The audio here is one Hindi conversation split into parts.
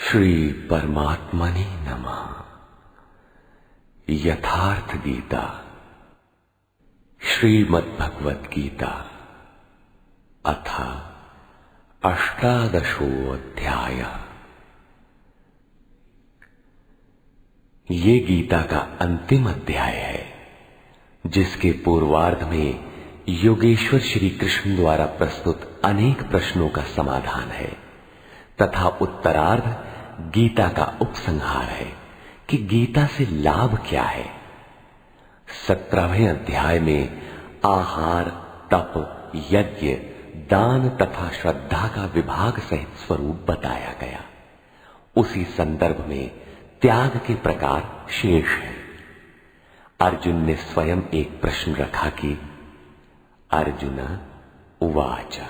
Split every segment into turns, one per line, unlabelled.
श्री परमात्मने नमः। यथार्थ गीता, श्रीमद्भगवत गीता अथ अष्टादशोऽध्याय। ये गीता का अंतिम अध्याय है, जिसके पूर्वार्ध में योगेश्वर श्री कृष्ण द्वारा प्रस्तुत अनेक प्रश्नों का समाधान है तथा उत्तरार्ध गीता का उपसंहार है कि गीता से लाभ क्या है। 17वें अध्याय में आहार, तप, यज्ञ, दान तथा श्रद्धा का विभाग सहित स्वरूप बताया गया। उसी संदर्भ में त्याग के प्रकार शेष है। अर्जुन ने स्वयं एक प्रश्न रखा कि अर्जुन उवाच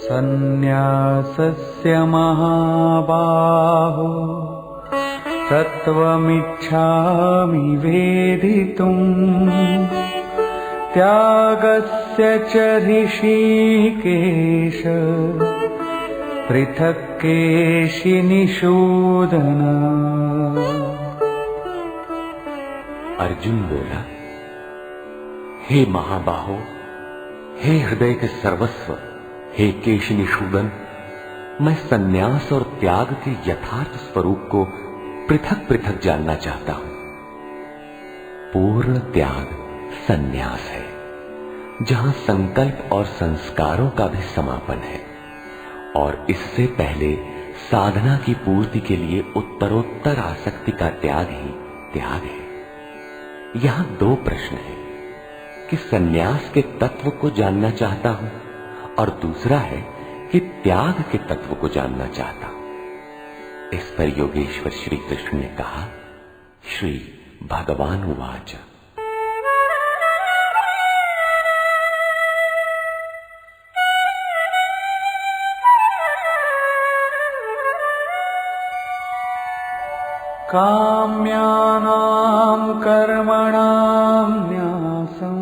सन्न्यासस्य महाबाहो तत्त्वमिच्छामि वेदितुम् त्यागस्य च ऋषिकेश पृथक् केशिनिषूदन।
अर्जुन बोला, हे महाबाहो, हे हृदय के सर्वस्व, हे केशिनिषूदन, मैं सन्यास और त्याग के यथार्थ स्वरूप को पृथक पृथक जानना चाहता हूं। पूर्ण त्याग सन्यास है, जहां संकल्प और संस्कारों का भी समापन है, और इससे पहले साधना की पूर्ति के लिए उत्तरोत्तर आसक्ति का त्याग ही त्याग है। यहां दो प्रश्न हैं कि सन्यास के तत्व को जानना चाहता हूं और दूसरा है कि त्याग के तत्व को जानना चाहता हूं। इस पर योगेश्वर श्री कृष्ण ने कहा, श्री भगवान उवाच
काम्यानां कर्मणां न्यासं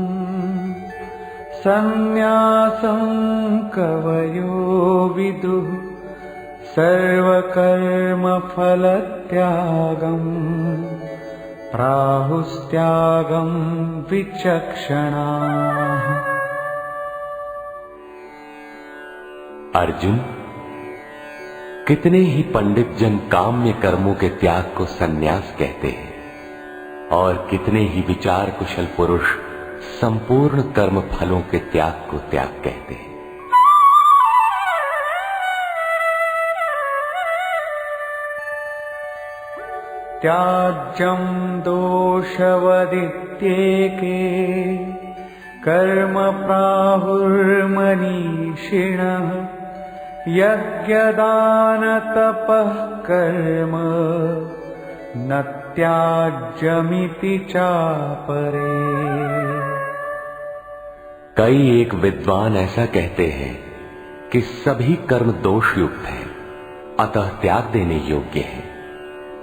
सन्न्यासं कवयो विदुः सर्वकर्मफलत्यागं प्राहुस्त्यागं विचक्षणाः।
अर्जुन, कितने ही पंडित जन काम्य कर्मों के त्याग को सन्यास कहते हैं और कितने ही विचार कुशल पुरुष संपूर्ण कर्म फलों के त्याग को त्याग कहते हैं।
त्याज्यं दोषवदित्येके कर्म प्राहुर्मनीषिणः यज्ञदानतपः कर्म न त्याज्यमिति चापरे।
कई एक विद्वान ऐसा कहते हैं कि सभी कर्म दोषयुक्त हैं, अतः त्याग देने योग्य हैं,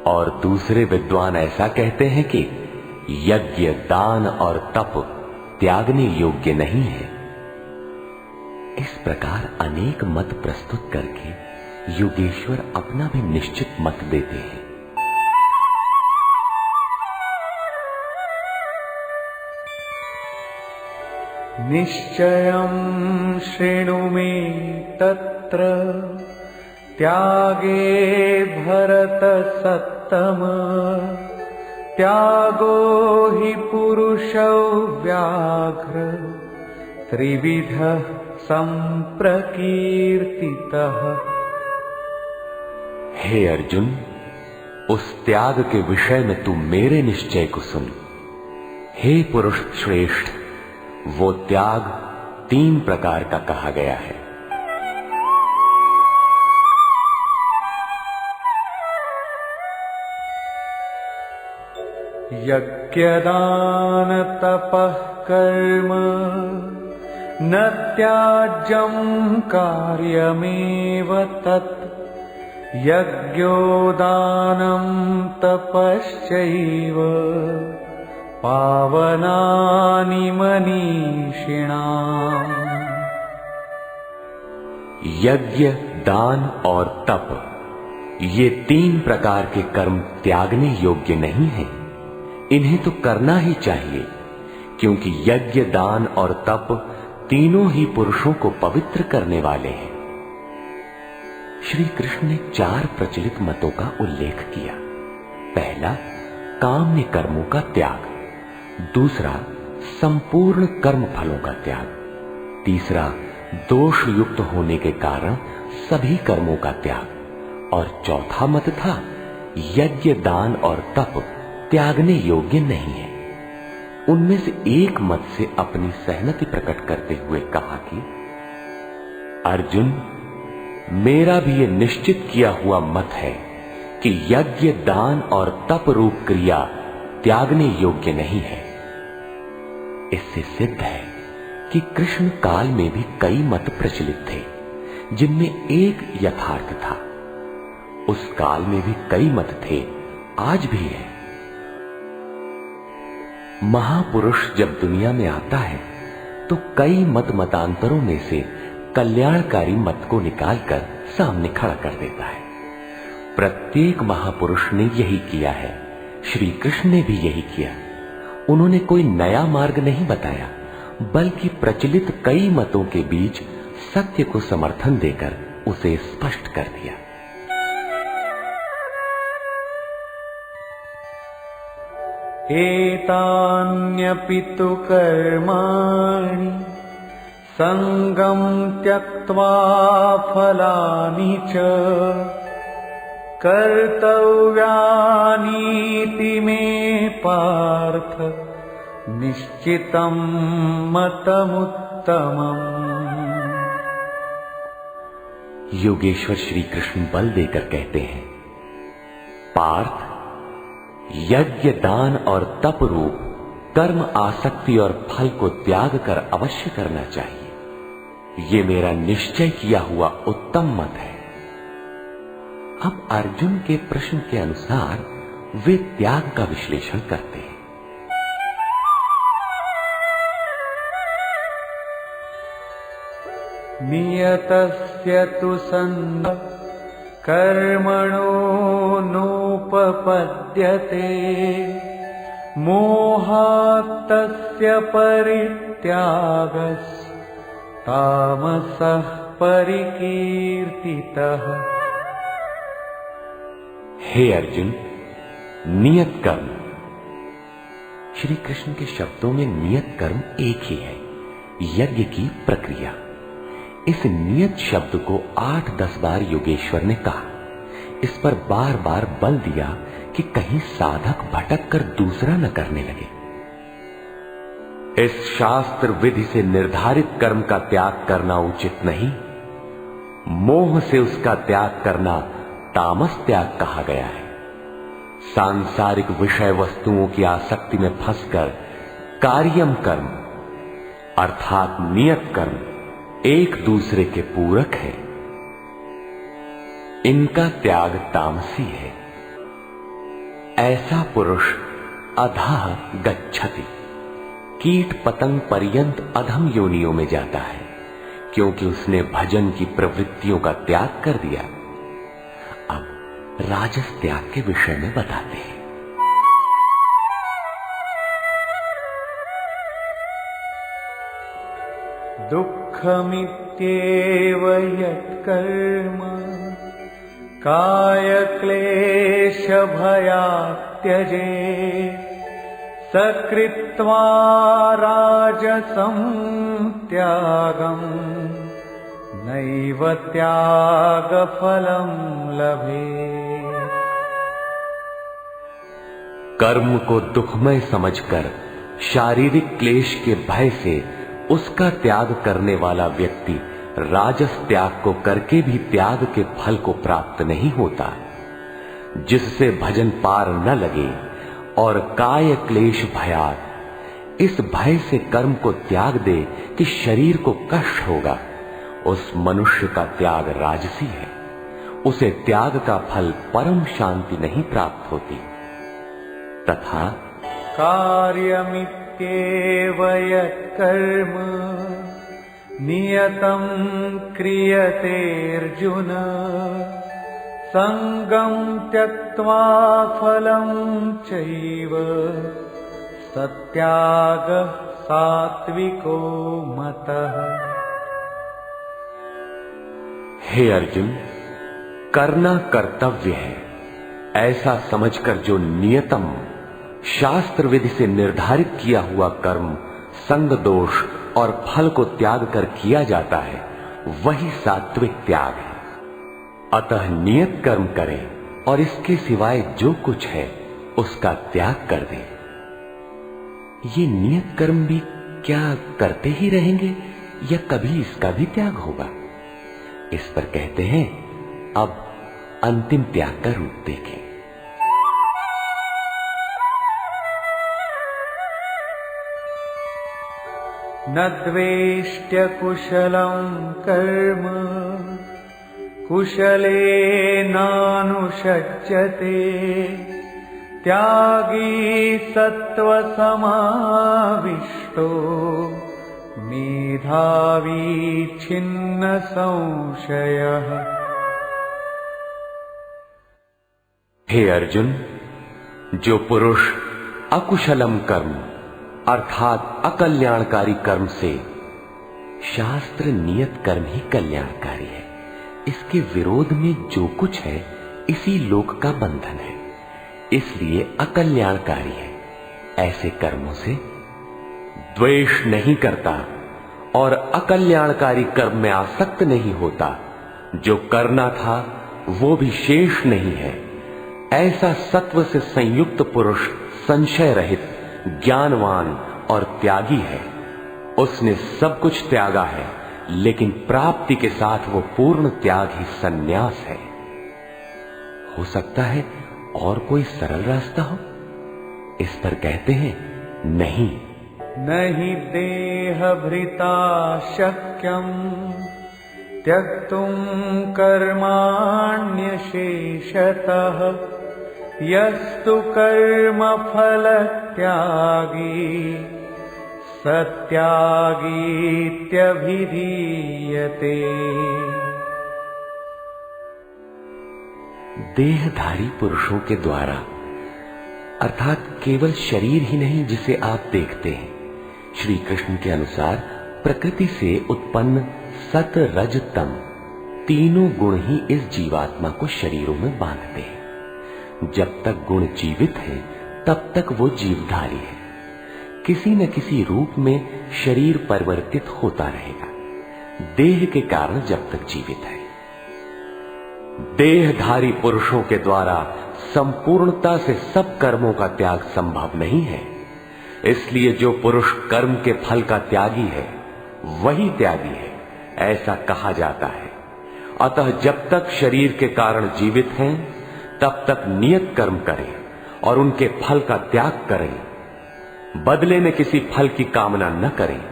और दूसरे विद्वान ऐसा कहते हैं कि यज्ञ, दान और तप त्यागने योग्य नहीं है। इस प्रकार अनेक मत प्रस्तुत करके योगेश्वर अपना भी निश्चित मत देते हैं।
निश्चयं शृणु मे तत्र त्यागे भरतसत्तम त्यागो हि पुरुषौ व्याघ्र त्रिविधः संप्रकीर्तितः।
हे अर्जुन, उस त्याग के विषय में तू मेरे निश्चय को सुन। हे पुरुष श्रेष्ठ, वो त्याग 3 प्रकार का कहा गया है।
यज्ञदान तपः कर्म न त्याज्यं कार्यमेव तत् यज्ञो दानं तपश्चैव पावनानि मनीषिणाम्।
यज्ञ, दान और तप ये 3 प्रकार के कर्म त्यागने योग्य नहीं हैं। इन्हें तो करना ही चाहिए, क्योंकि यज्ञ, दान और तप तीनों ही पुरुषों को पवित्र करने वाले हैं। श्री कृष्ण ने 4 प्रचलित मतों का उल्लेख किया। पहला, काम्य कर्मों का त्याग। दूसरा, संपूर्ण कर्म फलों का त्याग। तीसरा, दोष युक्त होने के कारण सभी कर्मों का त्याग। और चौथा मत था, यज्ञ, दान और तप त्यागने योग्य नहीं है। उनमें से एक मत से अपनी सहमति प्रकट करते हुए कहा कि अर्जुन, मेरा भी यह निश्चित किया हुआ मत है कि यज्ञ, दान और तप रूप क्रिया त्यागने योग्य नहीं है। इससे सिद्ध है कि कृष्ण काल में भी कई मत प्रचलित थे, जिनमें एक यथार्थ था। उस काल में भी कई मत थे, आज भी है। महापुरुष जब दुनिया में आता है तो कई मतांतरों में से कल्याणकारी मत को निकालकर सामने खड़ा कर देता है। प्रत्येक महापुरुष ने यही किया है। श्री कृष्ण ने भी यही किया। उन्होंने कोई नया मार्ग नहीं बताया, बल्कि प्रचलित कई मतों के बीच सत्य को समर्थन देकर उसे स्पष्ट कर दिया।
एतान्यपि तु कर्माणि संगं त्यक्त्वा फलानि च कर्तव्यानीति मे पार्थ निश्चितं मतमुत्तमम्।
योगेश्वर श्री कृष्ण बल देकर कहते हैं, पार्थ, यज्ञ, दान और तप रूप कर्म आसक्ति और फल को त्याग कर अवश्य करना चाहिए। ये मेरा निश्चय किया हुआ उत्तम मत है। अब अर्जुन के प्रश्न के अनुसार वे त्याग का विश्लेषण करते हैं।
नियतस्य तु संग कर्मणो नोपपद्यते मोहात्तस्य परित्यागस् तामसः परिकीर्तितः।
हे अर्जुन, नियत कर्म। श्री कृष्ण के शब्दों में नियत कर्म एक ही है, यज्ञ की प्रक्रिया। इस नियत शब्द को 8-10 बार योगेश्वर ने कहा। इस पर बार बार बल दिया कि कहीं साधक भटक कर दूसरा न करने लगे। इस शास्त्र विधि से निर्धारित कर्म का त्याग करना उचित नहीं। मोह से उसका त्याग करना तामस त्याग कहा गया है। सांसारिक विषय वस्तुओं की आसक्ति में फंसकर कार्यम कर्म अर्थात नियत कर्म एक दूसरे के पूरक है। इनका त्याग तामसी है। ऐसा पुरुष अधः गच्छति, कीट पतंग पर्यंत अधम योनियों में जाता है, क्योंकि उसने भजन की प्रवृत्तियों का त्याग कर दिया। अब राजस त्याग के विषय में बताते हैं।
दुःखमित्येव यत्कर्म कायक्लेशभयात् त्यजेत् सकृत्वा राजसं त्यागं नैव त्यागफलं लभेत्।
कर्म को दुखमय समझकर शारीरिक क्लेश के भय से उसका त्याग करने वाला व्यक्ति राजस त्याग को करके भी त्याग के फल को प्राप्त नहीं होता, जिससे भजन पार न लगे और काय क्लेश भयात इस भय से कर्म को त्याग दे कि शरीर को कष्ट होगा, उस मनुष्य का त्याग राजसी है। उसे त्याग का फल परम शांति नहीं प्राप्त होती। तथा
कार्यमित्येव यत्कर्म नियतं क्रियते अर्जुन संगं त्यक्त्वा फलं चैव सत्यागः सात्विको मतः।
हे अर्जुन, करना कर्तव्य है ऐसा समझकर जो नियतम शास्त्र विधि से निर्धारित किया हुआ कर्म संग दोष और फल को त्याग कर किया जाता है, वही सात्विक त्याग है। अतः नियत कर्म करें और इसके सिवाय जो कुछ है उसका त्याग कर दें। ये नियत कर्म भी क्या करते ही रहेंगे या कभी इसका भी त्याग होगा? इस पर कहते हैं, अब अंतिम त्याग का रूप देखें।
न द्वेष्ट्य कुशलं कर्म कुशलेनानुषज्यते त्यागी सत्त्वसमाविष्टो मेधावी छिन्न संशयः।
हे अर्जुन, जो पुरुष अकुशलम कर्म अर्थात अकल्याणकारी कर्म से, शास्त्र नियत कर्म ही कल्याणकारी है, इसके विरोध में जो कुछ है इसी लोक का बंधन है, इसलिए अकल्याणकारी है, ऐसे कर्मों से द्वेष नहीं करता और अकल्याणकारी कर्म में आसक्त नहीं होता। जो करना था वो भी शेष नहीं है, ऐसा सत्व से संयुक्त पुरुष संशय रहित, ज्ञानवान और त्यागी है। उसने सब कुछ त्यागा है, लेकिन प्राप्ति के साथ वो पूर्ण त्याग ही सन्यास है। हो सकता है और कोई सरल रास्ता हो? इस पर कहते हैं, नहीं।
नहि देहभृता शक्यं त्यक्तुं कर्माण्यशेषतः यस्तु कर्मफलत्यागी सत्यागीत्यभिधीयते।
देहधारी पुरुषों के द्वारा अर्थात केवल शरीर ही नहीं जिसे आप देखते हैं, श्री कृष्ण के अनुसार प्रकृति से उत्पन्न सत रज तम तीनों गुण ही इस जीवात्मा को शरीरों में बांधते हैं। जब तक गुण जीवित है तब तक वो जीवधारी है। किसी न किसी रूप में शरीर परिवर्तित होता रहेगा, देह के कारण जब तक जीवित है। देहधारी पुरुषों के द्वारा संपूर्णता से सब कर्मों का त्याग संभव नहीं है, इसलिए जो पुरुष कर्म के फल का त्यागी है वही त्यागी है, ऐसा कहा जाता है। अतः जब तक शरीर के कारण जीवित हैं तब तक नियत कर्म करें और उनके फल का त्याग करें। बदले में किसी फल की कामना न करें,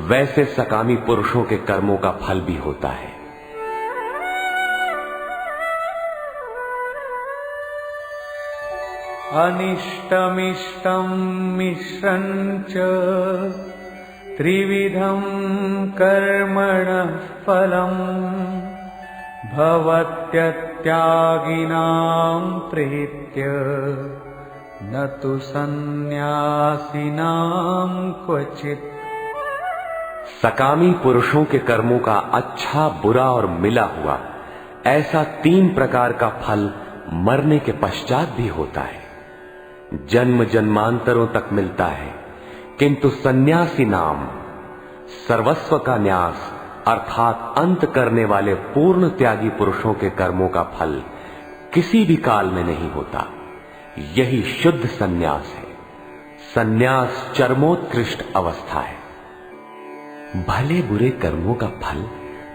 वैसे सकामी पुरुषों के कर्मों का फल भी होता है।
अनिष्टमिष्टं मिश्रं च त्रिविधं कर्मणः फलम् भवत्यत्यागिनां प्रीत्य न तु सन्न्यासिनां क्वचित्।
सकामी पुरुषों के कर्मों का अच्छा, बुरा और मिला हुआ ऐसा 3 प्रकार का फल मरने के पश्चात भी होता है। जन्म जन्मांतरों तक मिलता है, किंतु सन्यासी नाम सर्वस्व का न्यास अर्थात अंत करने वाले पूर्ण त्यागी पुरुषों के कर्मों का फल किसी भी काल में नहीं होता। यही शुद्ध सन्यास है। सन्यास चरमोत्कृष्ट अवस्था है। भले बुरे कर्मों का फल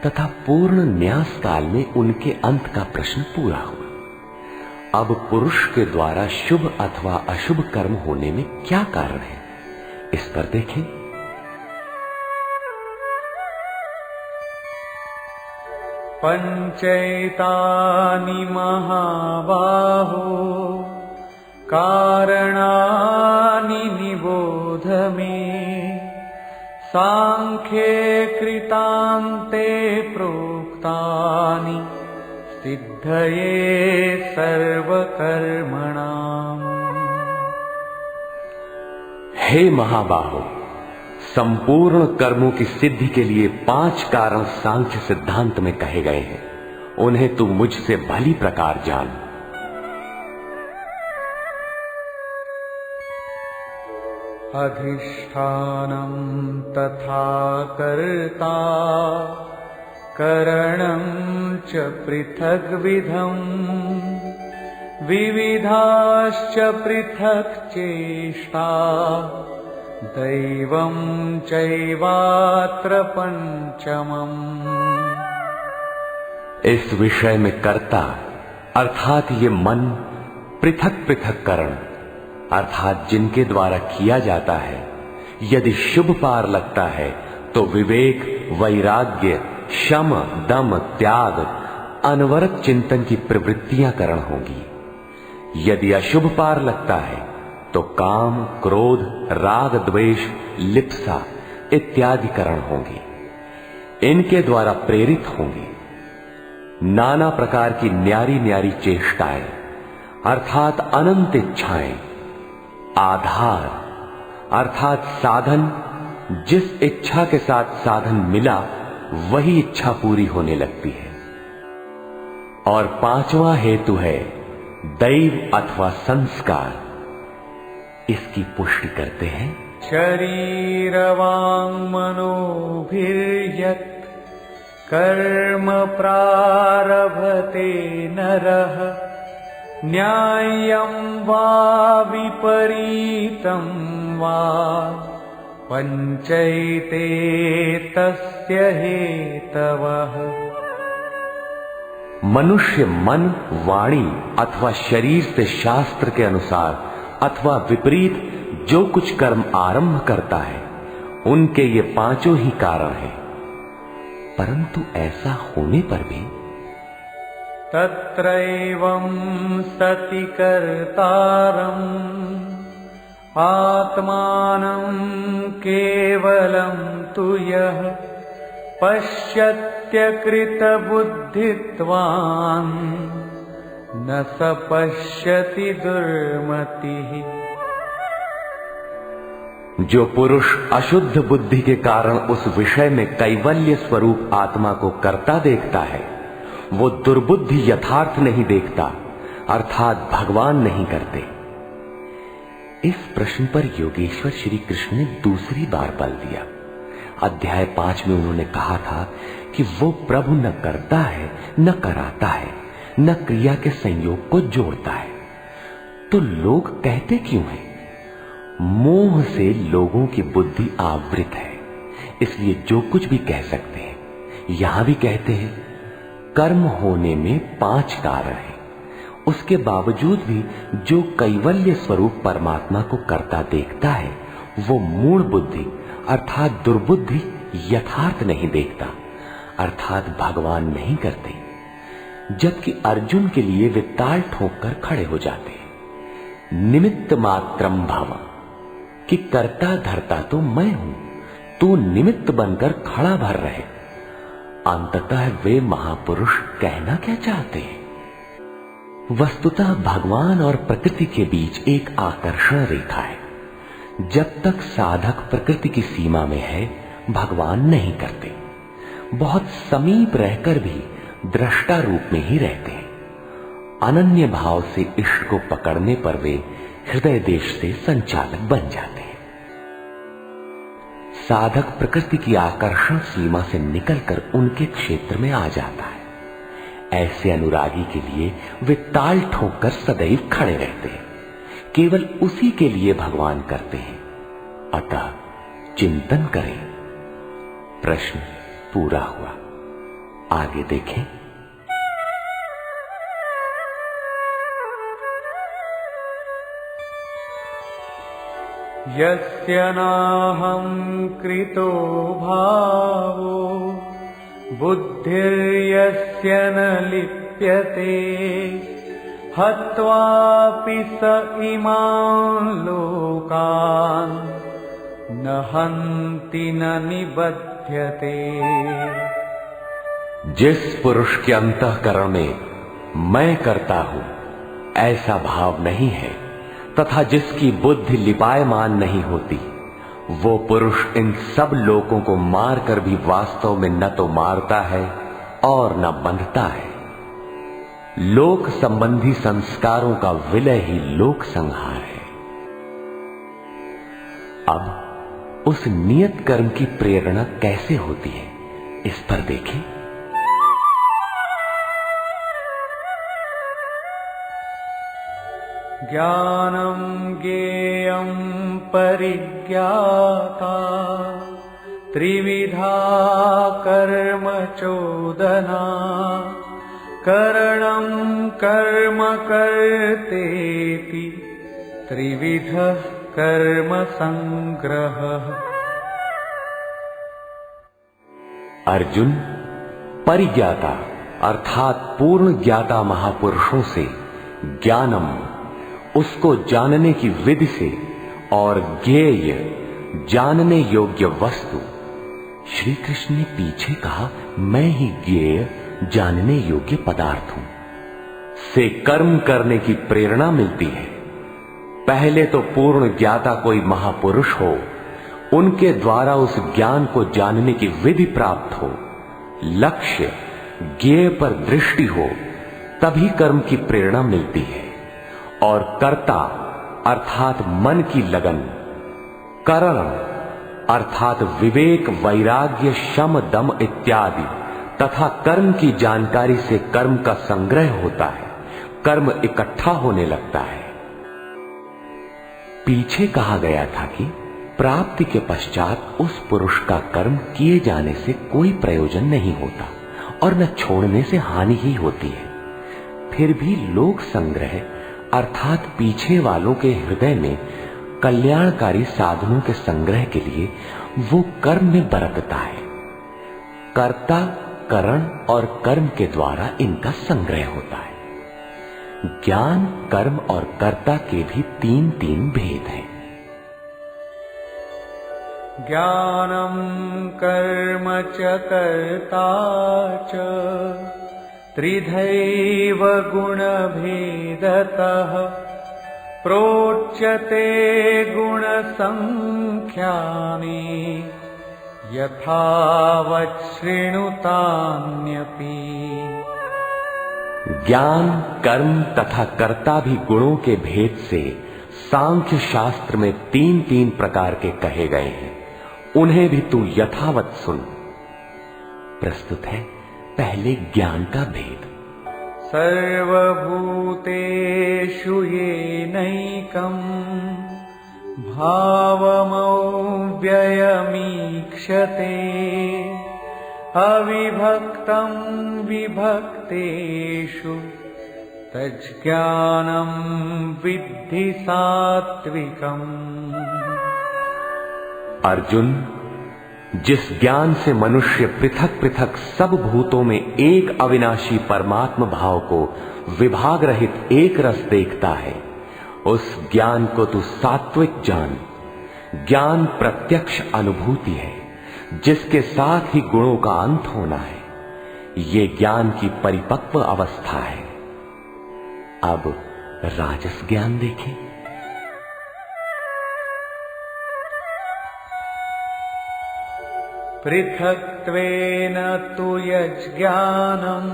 तथा पूर्ण न्यास काल में उनके अंत का प्रश्न पूरा हुआ। अब पुरुष के द्वारा शुभ अथवा अशुभ कर्म होने में क्या कारण है, इस पर देखें।
पंचैतानि महाबाहो कारणानि निबोध मे सांख्ये कृतान्ते प्रोक्तानि सिद्धये सर्वकर्मणाम्।
हे महाबाहो, संपूर्ण कर्मों की सिद्धि के लिए 5 कारण सांख्य सिद्धांत में कहे गए हैं। उन्हें तू मुझसे भली प्रकार जान।
अधिष्ठानं तथा कर्ता करणं च पृथग्विधम् विविधाश्च पृथक् चेष्टा दैवं चैवात्र पंचमम्।
इस विषय में कर्ता अर्थात ये मन, पृथक पृथक करण अर्थात जिनके द्वारा किया जाता है, यदि शुभ पार लगता है तो विवेक, वैराग्य, शम, दम, त्याग, अनवरत चिंतन की प्रवृत्तियां करण होंगी। यदि अशुभ पार लगता है तो काम, क्रोध, राग, द्वेष, लिप्सा इत्यादि करण होंगे। इनके द्वारा प्रेरित होंगे नाना प्रकार की न्यारी न्यारी चेष्टाएं अर्थात अनंत इच्छाएं। आधार अर्थात साधन, जिस इच्छा के साथ साधन मिला वही इच्छा पूरी होने लगती है। और 5वां हेतु है दैव अथवा संस्कार। इसकी पुष्टि करते हैं।
शरीर वांग मनोभिर्यत् कर्म प्रारभते नरः न्याय्यं वा विपरीतं वा पंचैते तस्य हेतवः।
मनुष्य मन, वाणी अथवा शरीर से शास्त्र के अनुसार अथवा विपरीत जो कुछ कर्म आरंभ करता है, उनके ये 5 ही कारण हैं। परंतु ऐसा होने पर भी
तत्रैवं सति कर्तारम् आत्मानं केवलं तु यः पश्यत्यकृतबुद्धित्वान् न स पश्यति दुर्मतिः।
जो पुरुष अशुद्ध बुद्धि के कारण उस विषय में कैवल्य स्वरूप आत्मा को कर्ता देखता है, वो दुर्बुद्धि यथार्थ नहीं देखता अर्थात भगवान नहीं करते। इस प्रश्न पर योगेश्वर श्री कृष्ण ने दूसरी बार बल दिया। अध्याय 5 में उन्होंने कहा था कि वो प्रभु न करता है, न कराता है, न क्रिया के संयोग को जोड़ता है। तो लोग कहते क्यों हैं? मोह से लोगों की बुद्धि आवृत है, इसलिए जो कुछ भी कह सकते हैं। यहां भी कहते हैं कर्म होने में 5 कारण हैं। उसके बावजूद भी जो कैवल्य स्वरूप परमात्मा को करता देखता है, वो मूढ़ बुद्धि अर्थात दुर्बुद्धि यथार्थ नहीं देखता अर्थात भगवान नहीं करते। जबकि अर्जुन के लिए वे ताल ठोक कर खड़े हो जाते हैं। निमित्त मात्रम भव, कि करता धरता तो मैं हूं, तू निमित्त बनकर खड़ा भर रहे। अंततः वे महापुरुष कहना क्या चाहते हैं? वस्तुतः भगवान और प्रकृति के बीच एक आकर्षण रेखा है। जब तक साधक प्रकृति की सीमा में है, भगवान नहीं करते। बहुत समीप रहकर भी दृष्टा रूप में ही रहते हैं। अनन्य भाव से इष्ट को पकड़ने पर वे हृदय देश से संचालक बन जाते हैं। साधक प्रकृति की आकर्षण सीमा से निकलकर उनके क्षेत्र में आ जाता है। ऐसे अनुरागी के लिए वे ताल ठोककर सदैव खड़े रहते हैं। केवल उसी के लिए भगवान करते हैं। अतः चिंतन करें। प्रश्न पूरा हुआ। आगे देखें।
यस्य नाहं कृतो भावो बुद्धिर्यस्य न लिप्यते हत्वापि स इमान् लोकान् न हन्ति न निबध्यते।
जिस पुरुष के अंतःकरण में मैं करता हूं ऐसा भाव नहीं है तथा जिसकी बुद्धि लिपायमान नहीं होती, वो पुरुष इन सब लोगों को मारकर भी वास्तव में न तो मारता है और न बंधता है। लोक संबंधी संस्कारों का विलय ही लोक संहार है। अब उस नियत कर्म की प्रेरणा कैसे होती है, इस पर देखें।
ज्ञानं ज्ञेयं परिज्ञाता त्रिविधा कर्म चोदना करणं कर्म कर्तेति त्रिविधः कर्म संग्रहः।
अर्जुन, परिज्ञाता अर्थात पूर्ण ज्ञाता महापुरुषों से ज्ञानम, उसको जानने की विधि से, और ज्ञेय जानने योग्य वस्तु। श्री कृष्ण ने पीछे कहा मैं ही ज्ञेय जानने योग्य पदार्थ हूं, से कर्म करने की प्रेरणा मिलती है। पहले तो पूर्ण ज्ञाता कोई महापुरुष हो, उनके द्वारा उस ज्ञान को जानने की विधि प्राप्त हो, लक्ष्य ज्ञेय पर दृष्टि हो, तभी कर्म की प्रेरणा मिलती है। और कर्ता अर्थात मन की लगन, करण अर्थात विवेक वैराग्य शम दम इत्यादि तथा कर्म की जानकारी से कर्म का संग्रह होता है, कर्म इकट्ठा होने लगता है। पीछे कहा गया था कि प्राप्ति के पश्चात उस पुरुष का कर्म किए जाने से कोई प्रयोजन नहीं होता और न छोड़ने से हानि ही होती है। फिर भी लोक संग्रह अर्थात पीछे वालों के हृदय में कल्याणकारी साधनों के संग्रह के लिए वो कर्म में बरतता है। कर्ता, करण और कर्म के द्वारा इनका संग्रह होता है। ज्ञान, कर्म और कर्ता के भी तीन भेद हैं।
ज्ञानं कर्म च कर्ता च त्रिधैव गुणभेदतः प्रोच्यते गुणसंख्यानि यथावत् शृणुतान्यपि।
ज्ञान, कर्म तथा कर्ता भी गुणों के भेद से सांख्य शास्त्र में तीन प्रकार के कहे गए हैं, उन्हें भी तू यथावत सुन। प्रस्तुत है पहले ज्ञान का भेद।
सर्वभूतेषु येनैकं भावमव्ययमीक्षते अविभक्तं विभक्तेषु तज्ज्ञानं विद्धि सात्विकम्।
अर्जुन, जिस ज्ञान से मनुष्य पृथक पृथक सब भूतों में एक अविनाशी परमात्म भाव को विभाग रहित एक रस देखता है, उस ज्ञान को तू सात्विक जान। ज्ञान प्रत्यक्ष अनुभूति है जिसके साथ ही गुणों का अंत होना है। ये ज्ञान की परिपक्व अवस्था है। अब राजस ज्ञान देखें।
पृथक्त्वेन तु यज्ज्ञानम्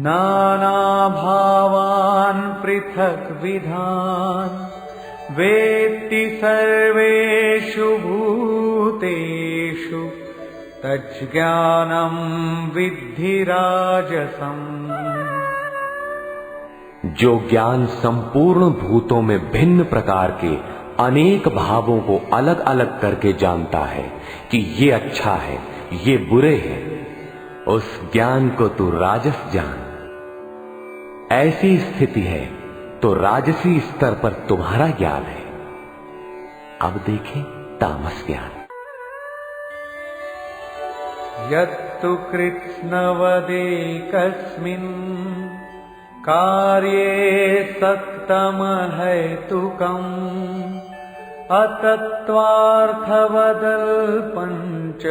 नानाभावान् पृथग्विधान् वेत्ति सर्वेषु भूतेषु तज्ज्ञानं विद्धि राजसम्।
जो ज्ञान संपूर्ण भूतों में भिन्न प्रकार के अनेक भावों को अलग अलग करके जानता है कि ये अच्छा है, ये बुरे हैं, उस ज्ञान को तू राजस जान। ऐसी स्थिति है तो राजसी स्तर पर तुम्हारा ज्ञान है। अब देखें तामस ज्ञान।
यत्तु कृत्स्नवदेकस्मिन् कार्ये सक्तमहैतुकम् अतत्त्वार्थवदल्पञ्च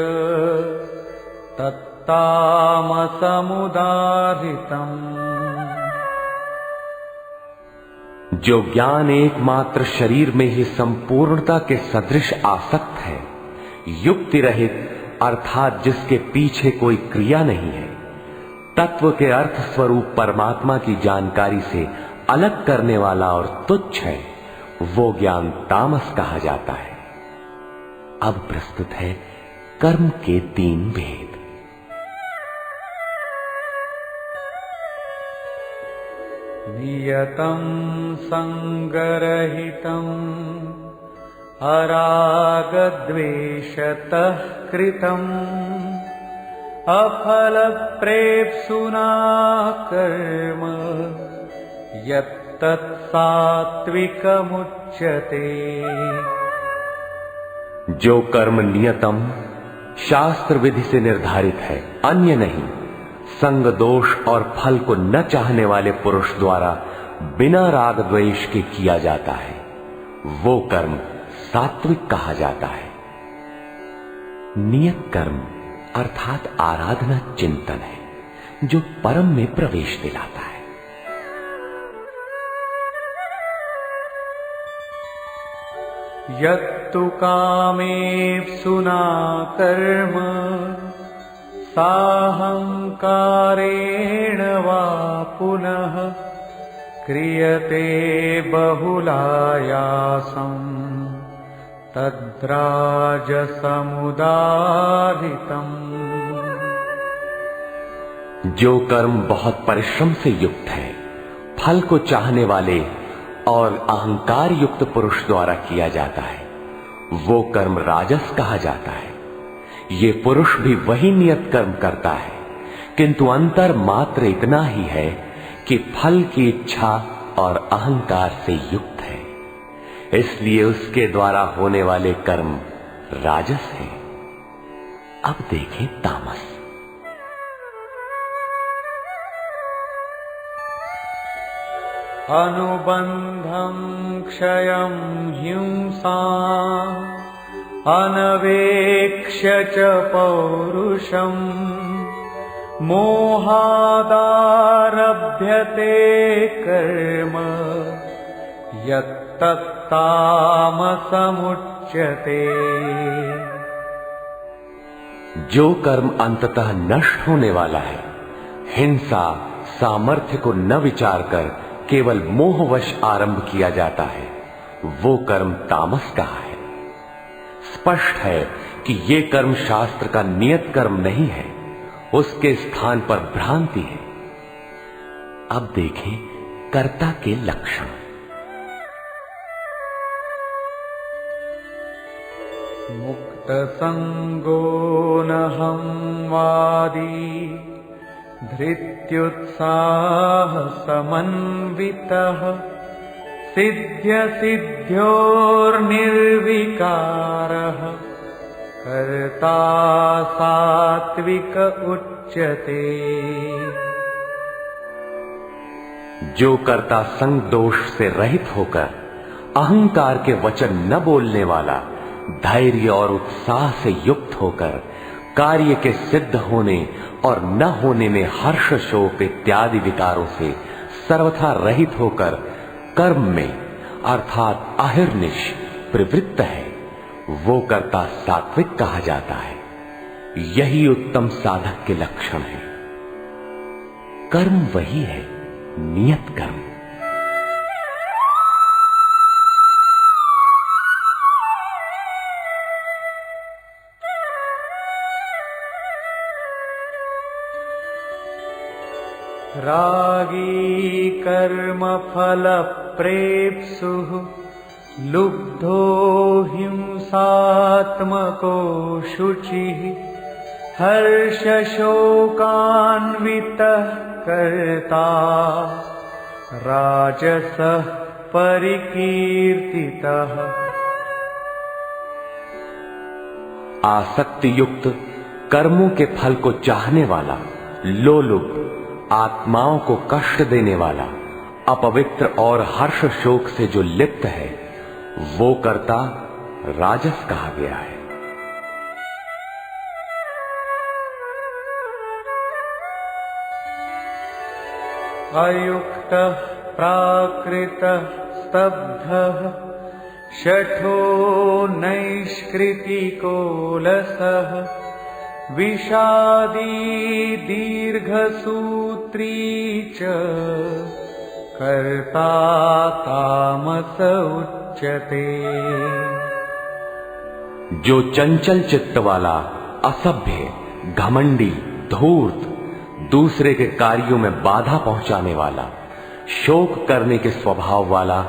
तत्तामसमुदाहृतम्।
जो ज्ञान एकमात्र शरीर में ही संपूर्णता के सदृश आसक्त है, युक्ति रहित अर्थात जिसके पीछे कोई क्रिया नहीं है, तत्व के अर्थ स्वरूप परमात्मा की जानकारी से अलग करने वाला और तुच्छ है, वो ज्ञान तामस कहा जाता है। अब प्रस्तुत है कर्म के 3 भेद।
नियतं संगरहितं अरागद्वेषतः कृतम् अफलप्रेप्सुना कर्म यत्तत्सात्विकमुच्यते।
जो कर्म नियतम शास्त्र विधि से निर्धारित है, अन्य नहीं, संग दोष और फल को न चाहने वाले पुरुष द्वारा बिना राग द्वेष के किया जाता है, वो कर्म सात्विक कहा जाता है। नियत कर्म अर्थात आराधना चिंतन है, जो परम में प्रवेश दिलाता है।
यत्तु कामेप्सुना कर्म साहंकारेण वा पुनः क्रियते बहुलायासम् तद्राजसमुदाहृतम्।
जो कर्म बहुत परिश्रम से युक्त है, फल को चाहने वाले और अहंकार युक्त पुरुष द्वारा किया जाता है, वो कर्म राजस कहा जाता है। ये पुरुष भी वही नियत कर्म करता है, किंतु अंतर मात्र इतना ही है कि फल की इच्छा और अहंकार से युक्त है, इसलिए उसके द्वारा होने वाले कर्म राजस है। अब देखें तामस।
अनुबंधं क्षयं हिंसा अनवेक्ष्य च पौरुषम् मोहादारभ्यते कर्म यत्तत्तामसमुच्यते।
जो कर्म अंततः नष्ट होने वाला है, हिंसा सामर्थ्य को न विचार कर केवल मोहवश आरंभ किया जाता है, वो कर्म तामस कहा है। स्पष्ट है कि ये कर्म शास्त्र का नियत कर्म नहीं है, उसके स्थान पर भ्रांति है। अब देखें कर्ता के लक्षण।
मुक्त संगो नहं वादी धृत्युत्साह समन्वितः सिद्ध्य सिद्ध्योर्निर्विकारः कर्ता सात्विक उच्यते।
जो कर्ता संग दोष से रहित होकर अहंकार के वचन न बोलने वाला, धैर्य और उत्साह से युक्त होकर कार्य के सिद्ध होने और न होने में हर्ष शोक इत्यादि विकारों से सर्वथा रहित होकर कर्म में अर्थात अहिर्निश प्रवृत्त है, वो कर्ता सात्विक कहा जाता है। यही उत्तम साधक के लक्षण है। कर्म वही है, नियत कर्म।
रागी कर्म फल प्रेप्सुः लुब्धो हिंसात्मको शुचिः हर्ष शोकान्वितः कर्ता राजसः परिकीर्तितः।
आसक्ति युक्त, कर्मों के फल को चाहने वाला, लोलुप, आत्माओं को कष्ट देने वाला, अपवित्र और हर्ष शोक से जो लिप्त है, वो कर्ता राजस कहा गया है।
अयुक्तः प्राकृतः स्तब्धः शठो नैष्कृतिको लसः विषादी दीर्घसूत्री च कर्ता तामस उच्यते।
जो चंचल चित्त वाला, असभ्य, घमंडी, धूर्त, दूसरे के कार्यों में बाधा पहुंचाने वाला, शोक करने के स्वभाव वाला,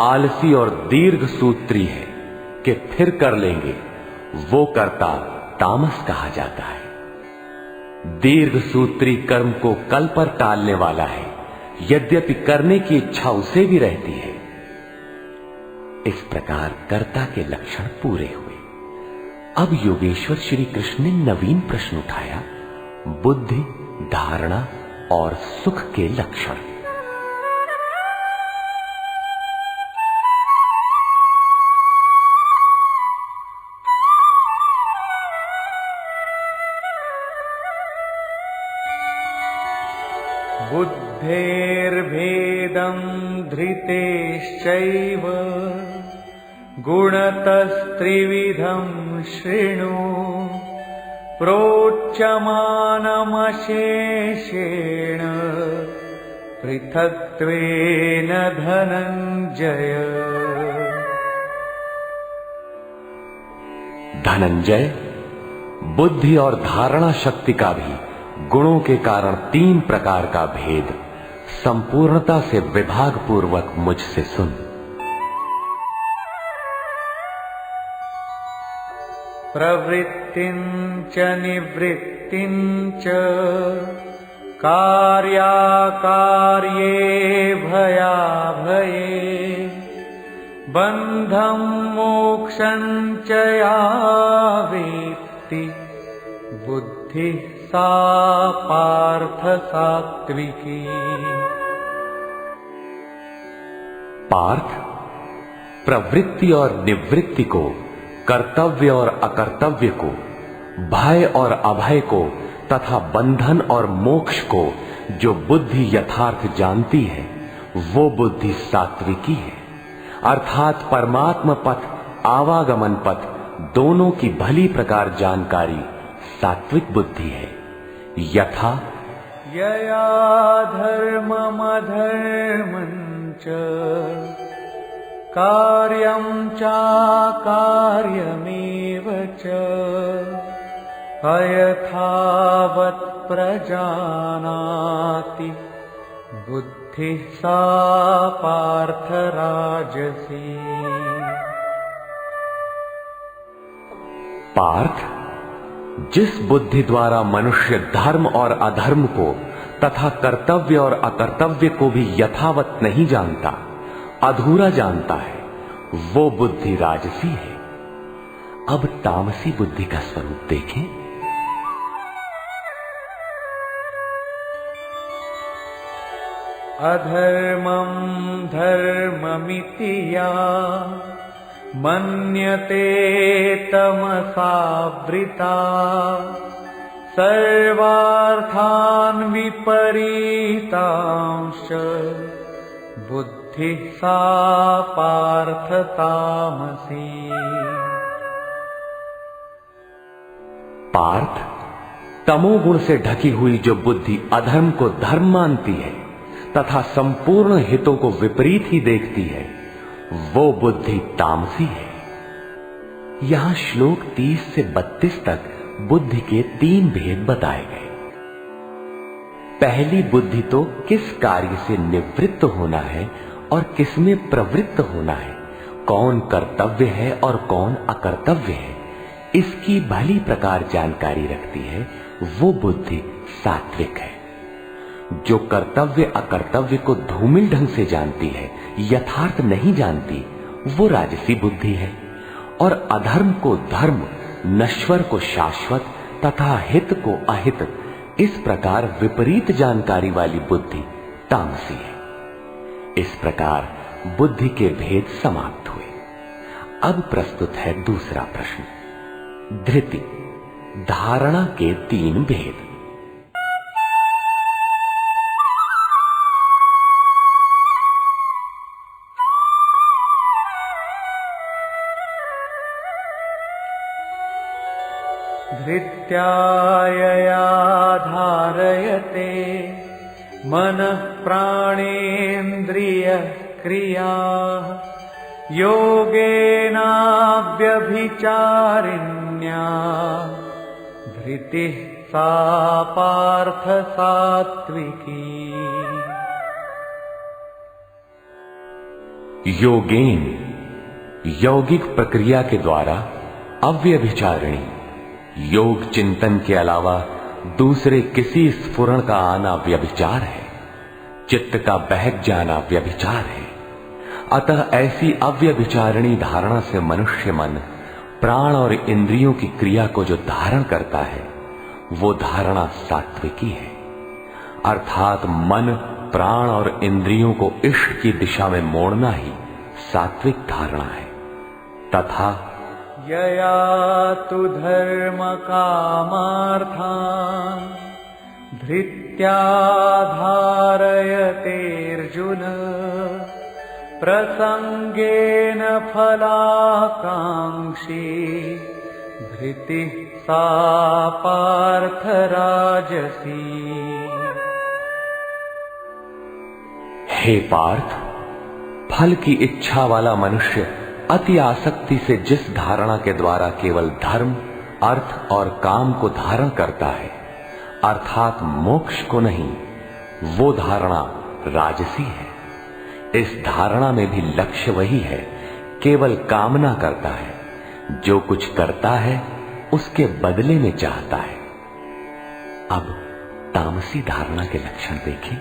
आलसी और दीर्घ सूत्री है कि फिर कर लेंगे, वो कर्ता तामस कहा जाता है। दीर्घ सूत्री कर्म को कल पर टालने वाला है, यद्यपि करने की इच्छा उसे भी रहती है। इस प्रकार कर्ता के लक्षण पूरे हुए। अब योगेश्वर श्री कृष्ण ने नवीन प्रश्न उठाया, बुद्धि, धारणा और सुख के लक्षण।
बुद्धेर्भेदं धृतेश्चैव गुणतस्त्रिविधं शृणु प्रोच्यमानमशेषेण पृथक्त्वेन धनंजय।
धनंजय, बुद्धि और धारणा शक्ति का भी गुणों के कारण 3 प्रकार का भेद संपूर्णता से विभाग पूर्वक मुझसे सुन।
प्रवृत्तिं च निवृत्तिं च कार्याकार्ये भयाभये बन्धं मोक्षं च या वेत्ति बुद्धिः सा पार्थ सात्विकी।
पार्थ, प्रवृत्ति और निवृत्ति को, कर्तव्य और अकर्तव्य को, भय और अभय को तथा बंधन और मोक्ष को जो बुद्धि यथार्थ जानती है, वो बुद्धि सात्विकी है। अर्थात परमात्मा पथ, आवागमन पथ दोनों की भली प्रकार जानकारी सात्विक बुद्धि है। यथा
यया धर्ममधर्मं च कार्यं चाकार्यमेव च अयथावत् प्रजानाति बुद्धिः सा पार्थ राजसी।
पार्थ, जिस बुद्धि द्वारा मनुष्य धर्म और अधर्म को तथा कर्तव्य और अकर्तव्य को भी यथावत नहीं जानता, अधूरा जानता है, वो बुद्धि राजसी है। अब तामसी बुद्धि का स्वरूप देखें।
अधर्मं धर्ममिति या मन्यते तमसावृता सर्वार्थान् विपरीतांश्च बुद्धिः सा पार्थ तामसी।
पार्थ, तमोगुण से ढकी हुई जो बुद्धि अधर्म को धर्म मानती है तथा संपूर्ण हितों को विपरीत ही देखती है, वो बुद्धि तामसी है। यहां श्लोक 30 से 32 तक बुद्धि के 3 भेद बताए गए। पहली बुद्धि तो किस कार्य से निवृत्त होना है और किस में प्रवृत्त होना है, कौन कर्तव्य है और कौन अकर्तव्य है, इसकी भली प्रकार जानकारी रखती है, वो बुद्धि सात्विक है। जो कर्तव्य अकर्तव्य को धूमिल ढंग से जानती है, यथार्थ नहीं जानती, वो राजसी बुद्धि है। और अधर्म को धर्म नश्वर को शाश्वत तथा हित को अहित, इस प्रकार विपरीत जानकारी वाली बुद्धि तामसी है। इस प्रकार बुद्धि के भेद समाप्त हुए। अब प्रस्तुत है दूसरा प्रश्न। धृति, धारणा के 3 भेद।
धृत्यायया धारयते मनः प्राणेन्द्रिय क्रिया योगेनाव्यभिचारिण्या धृतिः सा पार्थ सात्विकी।
योगेन, यौगिक प्रक्रिया के द्वारा अव्यभिचारिणी, योग चिंतन के अलावा दूसरे किसी स्फुरण का आना व्यभिचार है। चित्त का बहक जाना व्यभिचार है। अतः ऐसी अव्यभिचारिणी धारणा से मनुष्य मन प्राण और इंद्रियों की क्रिया को जो धारण करता है, वो धारणा सात्विकी है। अर्थात मन, प्राण और इंद्रियों को इष्ट की दिशा में मोड़ना ही सात्विक धारणा है। तथा
यया तु धर्म कामार्थान् धृत्या धारयतेऽर्जुन प्रसंगेन फलाकांक्षी धृतिः सा पार्थ राजसी।
हे पार्थ, फल की इच्छा वाला मनुष्य अति आसक्ति से जिस धारणा के द्वारा केवल धर्म, अर्थ और काम को धारण करता है, अर्थात मोक्ष को नहीं, वो धारणा राजसी है। इस धारणा में भी लक्ष्य वही है, केवल कामना करता है। जो कुछ करता है उसके बदले में चाहता है। अब तामसी धारणा के लक्षण देखें।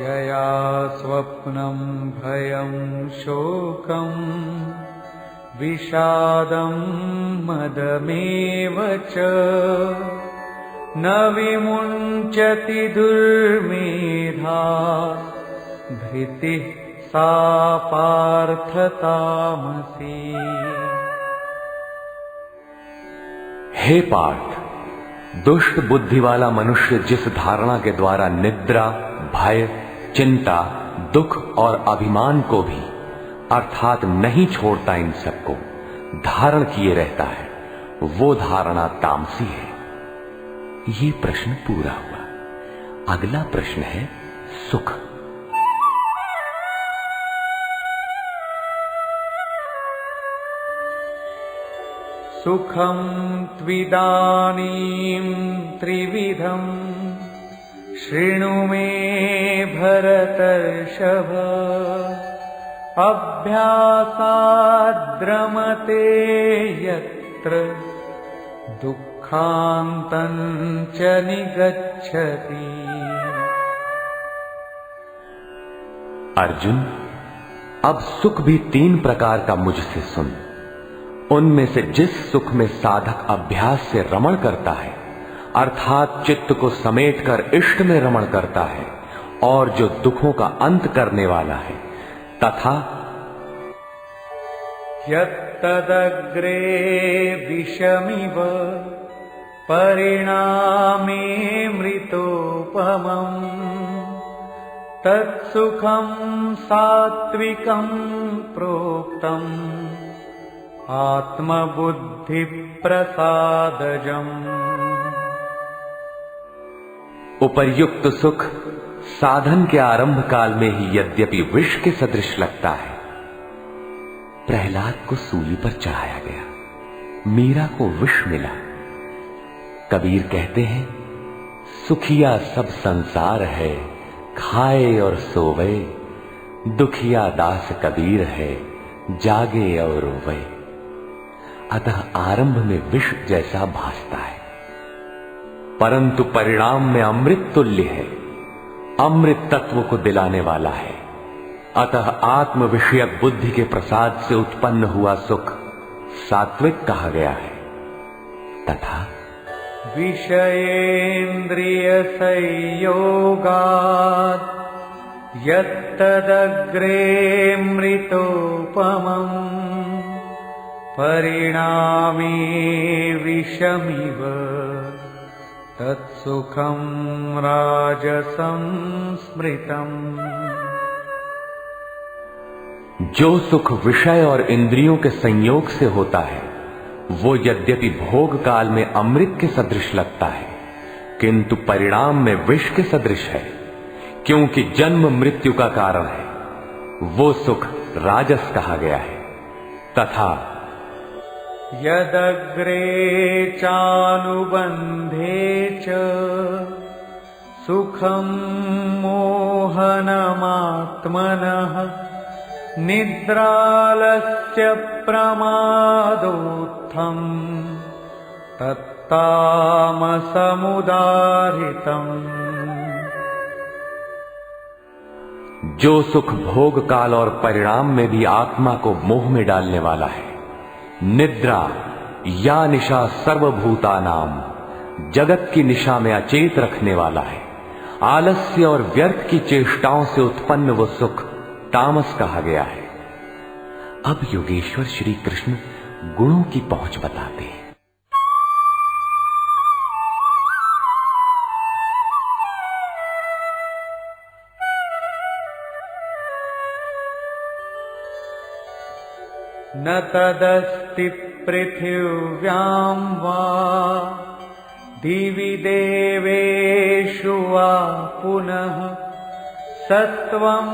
यया स्वप्नं भयं शोकं विषादं मदमेव च न विमुञ्चति दुर्मेधा धृतिः सा पार्थ तामसी।
हे पार्थ, दुष्ट बुद्धि वाला मनुष्य जिस धारणा के द्वारा निद्रा, भय, चिंता, दुख और अभिमान को भी अर्थात नहीं छोड़ता, इन सबको धारण किए रहता है, वो धारणा तामसी है। ये प्रश्न पूरा हुआ। अगला प्रश्न है सुख।
सुखं त्विदानीं त्रिविधं शृणु मे भरतर्षभ अभ्यासाद्रमते यत्र दुःखान्तं च निगच्छति।
अर्जुन, अब सुख भी 3 प्रकार का मुझसे सुन। उनमें से जिस सुख में साधक अभ्यास से रमण करता है, अर्थात चित्त को समेटकर इष्ट में रमण करता है, और जो दुखों का अंत करने वाला है, तथा
यत्तदग्रे विषमिव परिणामे मृतोपमम् तत्सुखं सात्विकं प्रोक्तम् आत्मबुद्धि प्रसादजम्।
उपर्युक्त सुख साधन के आरंभ काल में ही यद्यपि विष के सदृश लगता है, प्रहलाद को सूली पर चढ़ाया गया, मीरा को विष मिला। कबीर कहते हैं, सुखिया सब संसार है, खाए और सोवे, दुखिया दास कबीर है, जागे और रोवे। अतः आरंभ में विष जैसा भासता है, परंतु परिणाम में अमृत तुल्य है, अमृत तत्व को दिलाने वाला है। अतः आत्म विषयक बुद्धि के प्रसाद से उत्पन्न हुआ सुख सात्विक कहा गया है। तथा
विषयेन्द्रिय संयोगात् यत्तदग्रे मृतोपमम् परिणामे विषमिव तत्सुखं राजसं स्मृतम्।
जो सुख विषय और इंद्रियों के संयोग से होता है वो यद्यपि भोग काल में अमृत के सदृश लगता है, किंतु परिणाम में विष के सदृश है, क्योंकि जन्म मृत्यु का कारण है। वो सुख राजस कहा गया है। तथा
यदग्रे चानुबंधे च सुखं मोहनमात्मनः निद्रालस्य प्रमादोत्थम् तत्तामसमुदाहृतम्।
जो सुख भोग काल और परिणाम में भी आत्मा को मोह में डालने वाला है, निद्रा या निशा सर्वभूतानाम, जगत की निशा में अचेत रखने वाला है, आलस्य और व्यर्थ की चेष्टाओं से उत्पन्न वो सुख तामस कहा गया है। अब योगेश्वर श्री कृष्ण गुणों की पहुंच बताते हैं।
न तदस्ति पृथिव्यां वा दिवि देवेषु वा पुनः सत्वं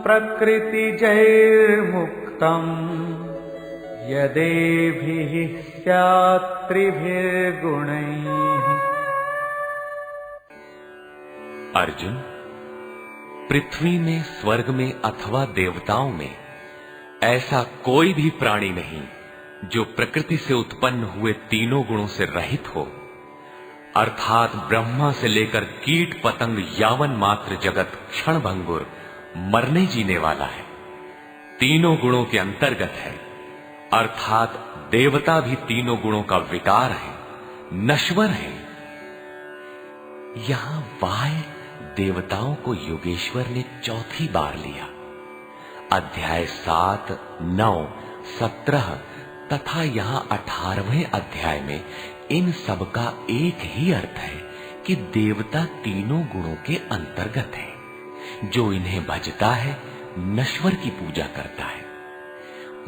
प्रकृतिजैर्मुक्तम् यदेभिः स्यात् त्रिभिर्गुणैः।
अर्जुन, पृथ्वी में, स्वर्ग में अथवा देवताओं में ऐसा कोई भी प्राणी नहीं जो प्रकृति से उत्पन्न हुए तीनों गुणों से रहित हो, अर्थात ब्रह्मा से लेकर कीट पतंग यावन मात्र जगत क्षण भंगुर मरने जीने वाला है, तीनों गुणों के अंतर्गत है, अर्थात देवता भी तीनों गुणों का विकार है, नश्वर है। यहां वाय देवताओं को योगेश्वर ने चौथी बार लिया। अध्याय 7, 9, 17 तथा यहां 18वें अध्याय में इन सब का एक ही अर्थ है कि देवता तीनों गुणों के अंतर्गत है। जो इन्हें भजता है नश्वर की पूजा करता है।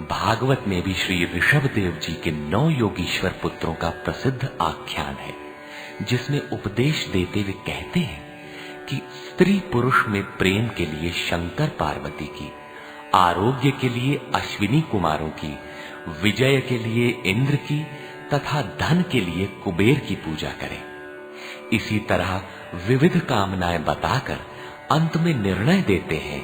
भागवत में भी श्री ऋषभ देव जी के 9 योगीश्वर पुत्रों का प्रसिद्ध आख्यान है, जिसमें उपदेश देते हुए कहते हैं कि स्त्री पुरुष में प्रेम के लिए शंकर पार्वती की, आरोग्य के लिए अश्विनी कुमारों की, विजय के लिए इंद्र की तथा धन के लिए कुबेर की पूजा करें। इसी तरह विविध कामनाएं बताकर अंत में निर्णय देते हैं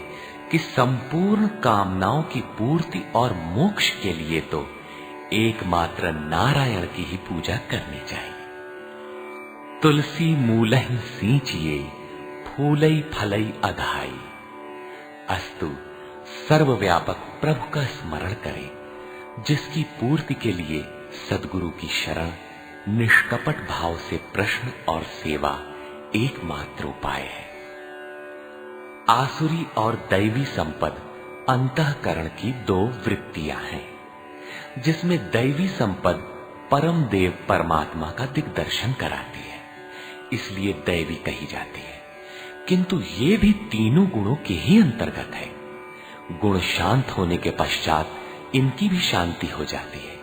कि संपूर्ण कामनाओं की पूर्ति और मोक्ष के लिए तो एकमात्र नारायण की ही पूजा करनी चाहिए। तुलसी मूलहि सींचिए फूलई फलई अधाई। अस्तु सर्वव्यापक प्रभु का स्मरण करें, जिसकी पूर्ति के लिए सद्गुरु की शरण, निष्कपट भाव से प्रश्न और सेवा एकमात्र उपाय है। आसुरी और दैवी संपद अंतःकरण की 2 वृत्तियां हैं, जिसमें दैवी संपद परम देव परमात्मा का दिग्दर्शन कराती है, इसलिए दैवी कही जाती है, किंतु ये भी तीनों गुणों के ही अंतर्गत है। गुण शांत होने के पश्चात इनकी भी शांति हो जाती है।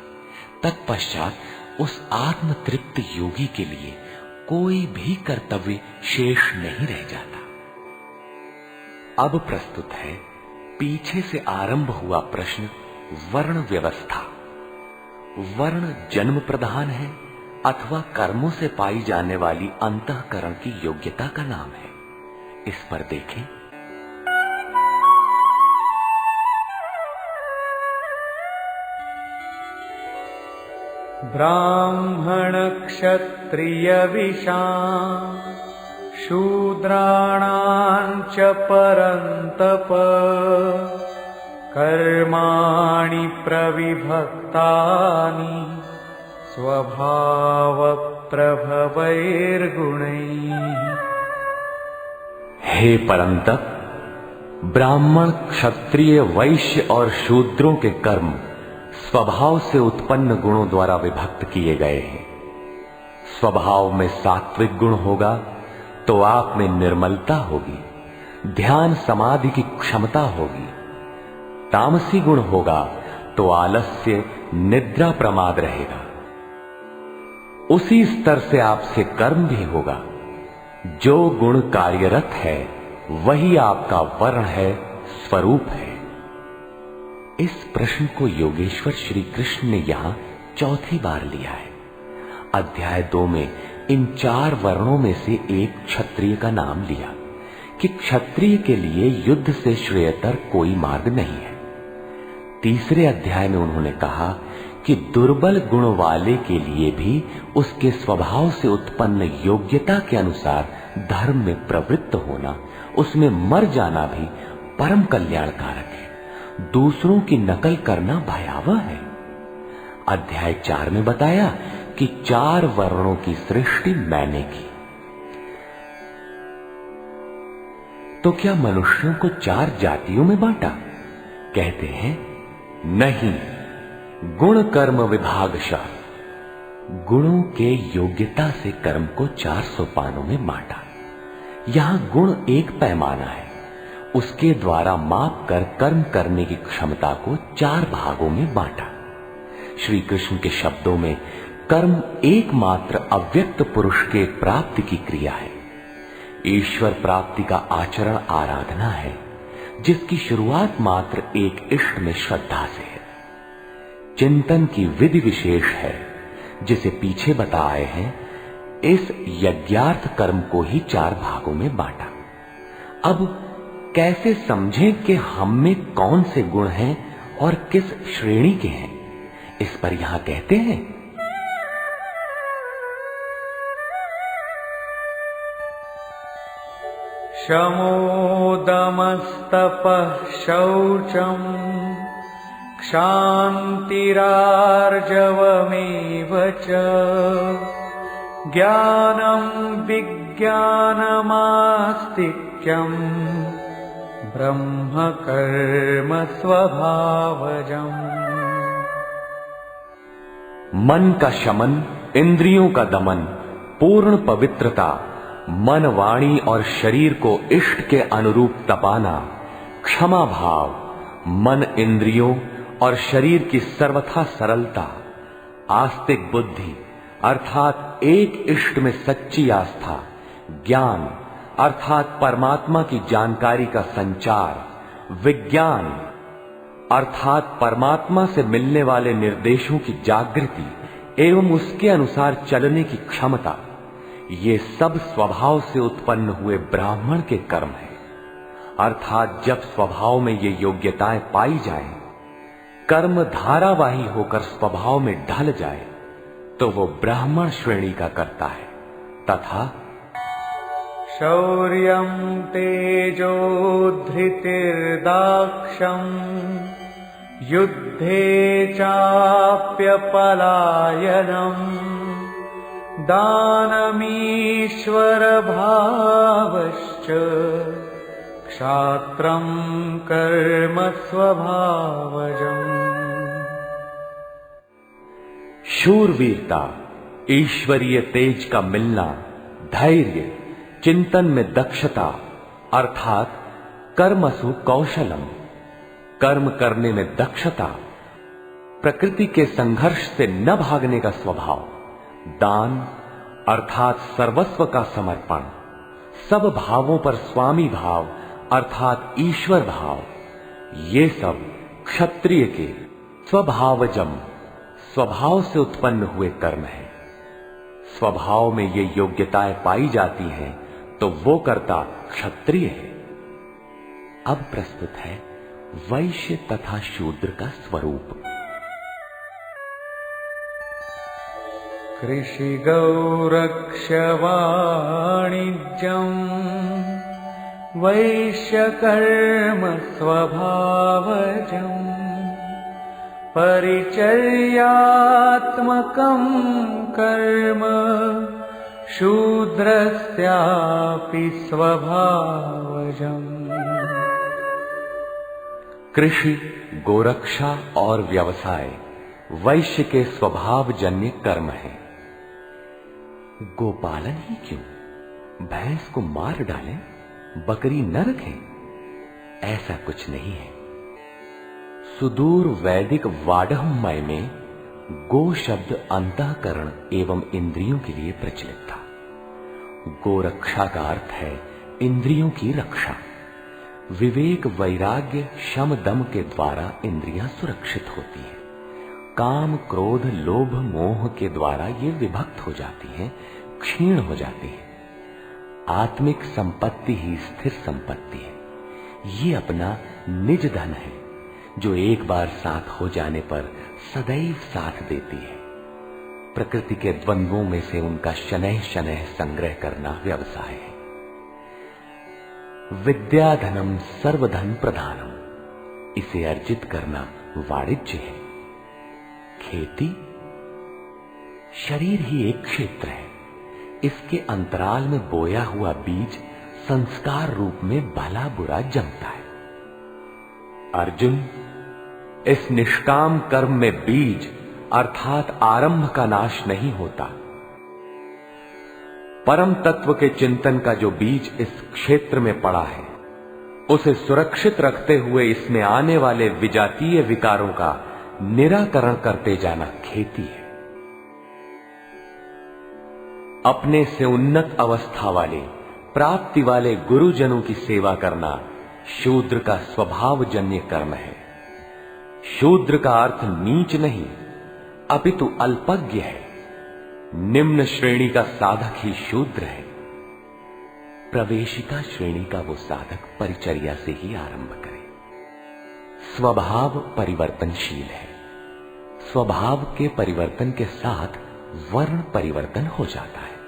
तत्पश्चात उस आत्म तृप्त योगी के लिए कोई भी कर्तव्य शेष नहीं रह जाता। अब प्रस्तुत है पीछे से आरंभ हुआ प्रश्न, वर्ण व्यवस्था। वर्ण जन्म प्रधान है अथवा कर्मों से पाई जाने वाली अंतःकरण की योग्यता का नाम है। इस पर देखें। ब्राह्मण क्षत्रिय विशां
शूद्राणां च परन्तप कर्माणि प्रविभक्तानि स्वभावप्रभवैर्गुणैः।
हे परंतप, ब्राह्मण, क्षत्रिय, वैश्य और शूद्रों के कर्म स्वभाव से उत्पन्न गुणों द्वारा विभक्त किए गए हैं। स्वभाव में सात्विक गुण होगा तो आप में निर्मलता होगी, ध्यान समाधि की क्षमता होगी। तामसी गुण होगा तो आलस्य, निद्रा, प्रमाद रहेगा। उसी स्तर से आपसे कर्म भी होगा। जो गुण कार्यरत है वही आपका वर्ण है, स्वरूप है। इस प्रश्न को योगेश्वर श्री कृष्ण ने यहां चौथी बार लिया है। अध्याय 2 में इन 4 वर्णों में से एक क्षत्रिय का नाम लिया कि क्षत्रिय के लिए युद्ध से श्रेयतर कोई मार्ग नहीं है। तीसरे अध्याय में उन्होंने कहा कि दुर्बल गुण वाले के लिए भी उसके स्वभाव से उत्पन्न योग्यता के अनुसार धर्म में प्रवृत्त होना, उसमें मर जाना भी परम कल्याणकारक है। दूसरों की नकल करना भयावह है। अध्याय 4 में बताया कि 4 वर्णों की सृष्टि मैंने की। तो क्या मनुष्यों को 4 जातियों में बांटा? कहते हैं नहीं, गुण कर्म विभागशः। गुणों के योग्यता से कर्म को 4 सोपानों में बांटा। यहां गुण एक पैमाना है, उसके द्वारा माप कर कर्म करने की क्षमता को 4 भागों में बांटा। श्री कृष्ण के शब्दों में कर्म एकमात्र अव्यक्त पुरुष के प्राप्ति की क्रिया है। ईश्वर प्राप्ति का आचरण आराधना है, जिसकी शुरुआत मात्र एक इष्ट में श्रद्धा से है। चिंतन की विधि विशेष है, जिसे पीछे बताए हैं। इस यज्ञार्थ कर्म को ही 4 भागों में बांटा। अब कैसे समझें कि हम में कौन से गुण हैं और किस श्रेणी के हैं? इस पर यहां कहते हैं
शमोदमस्तपः शौचम् क्षान्तिरार्जवमेव च ज्ञानं विज्ञानमास्तिक्यम् ब्रह्मकर्म स्वभावजम्।
मन का शमन, इंद्रियों का दमन, पूर्ण पवित्रता, मन, वाणी और शरीर को इष्ट के अनुरूप तपाना, क्षमा भाव, मन, इंद्रियों और शरीर की सर्वथा सरलता, आस्तिक बुद्धि अर्थात एक इष्ट में सच्ची आस्था, ज्ञान अर्थात परमात्मा की जानकारी का संचार, विज्ञान अर्थात परमात्मा से मिलने वाले निर्देशों की जागृति एवं उसके अनुसार चलने की क्षमता, ये सब स्वभाव से उत्पन्न हुए ब्राह्मण के कर्म है। अर्थात जब स्वभाव में ये योग्यताएं पाई जाएं, कर्म धारावाही होकर स्वभाव में ढल जाए, तो वो ब्राह्मण श्रेणी का करता है। तथा
शौर्यं तेजो धृतिर्दाक्षम् युद्धे चाप्यपलायनम् दानमीश्वर भावश्च क्षात्रं कर्म स्वभावजम्।
शूरवीरता, ईश्वरीय तेज का मिलना, धैर्य, चिंतन में दक्षता अर्थात कर्मसु कौशलम, कर्म करने में दक्षता, प्रकृति के संघर्ष से न भागने का स्वभाव, दान अर्थात सर्वस्व का समर्पण, सब भावों पर स्वामी भाव अर्थात ईश्वर भाव, ये सब क्षत्रिय के स्वभावजम, स्वभाव से उत्पन्न हुए कर्म है। स्वभाव में ये योग्यताएं पाई जाती हैं तो वो कर्ता क्षत्रिय है। अब प्रस्तुत है वैश्य तथा शूद्र का स्वरूप।
कृषिगौरक्षवाणिज्यम् वैश्यकर्म स्वभावजम् परिचर्यात्मकं कर्म शूद्रस्यापि स्वभावजम्।
कृषि, गोरक्षा और व्यवसाय वैश्य के स्वभावजन्य कर्म है। गोपालन ही क्यों, भैंस को मार डालें, बकरी न रखें, ऐसा कुछ नहीं है। सुदूर वैदिक वाडहमय में गो शब्द अंतःकरण एवं इंद्रियों के लिए प्रचलित था। गोरक्षा का अर्थ है इंद्रियों की रक्षा। विवेक, वैराग्य, शम, दम के द्वारा इंद्रियां सुरक्षित होती हैं। काम, क्रोध, लोभ, मोह के द्वारा ये विभक्त हो जाती हैं, क्षीण हो जाती हैं। आत्मिक संपत्ति ही स्थिर संपत्ति है। ये अपना निज धन है जो एक बार साथ हो जाने पर सदैव साथ देती है। प्रकृति के द्वंद्वों में से उनका शनैः शनैः संग्रह करना व्यवसाय है। विद्याधनम सर्वधन प्रधानम, इसे अर्जित करना वाणिज्य है। खेती, शरीर ही एक क्षेत्र है। इसके अंतराल में बोया हुआ बीज संस्कार रूप में भला बुरा जमता है। अर्जुन, इस निष्काम कर्म में बीज अर्थात आरंभ का नाश नहीं होता। परम तत्व के चिंतन का जो बीज इस क्षेत्र में पड़ा है, उसे सुरक्षित रखते हुए इसमें आने वाले विजातीय विकारों का निराकरण करते जाना खेती है। अपने से उन्नत अवस्था वाले, प्राप्ति वाले गुरुजनों की सेवा करना शूद्र का स्वभावजन्य कर्म है। शूद्र का अर्थ नीच नहीं, अपितु अल्पज्ञ है। निम्न श्रेणी का साधक ही शूद्र है। प्रवेशिका श्रेणी का वो साधक परिचर्या से ही आरंभ करे। स्वभाव परिवर्तनशील है। स्वभाव के परिवर्तन के साथ वर्ण परिवर्तन हो जाता है।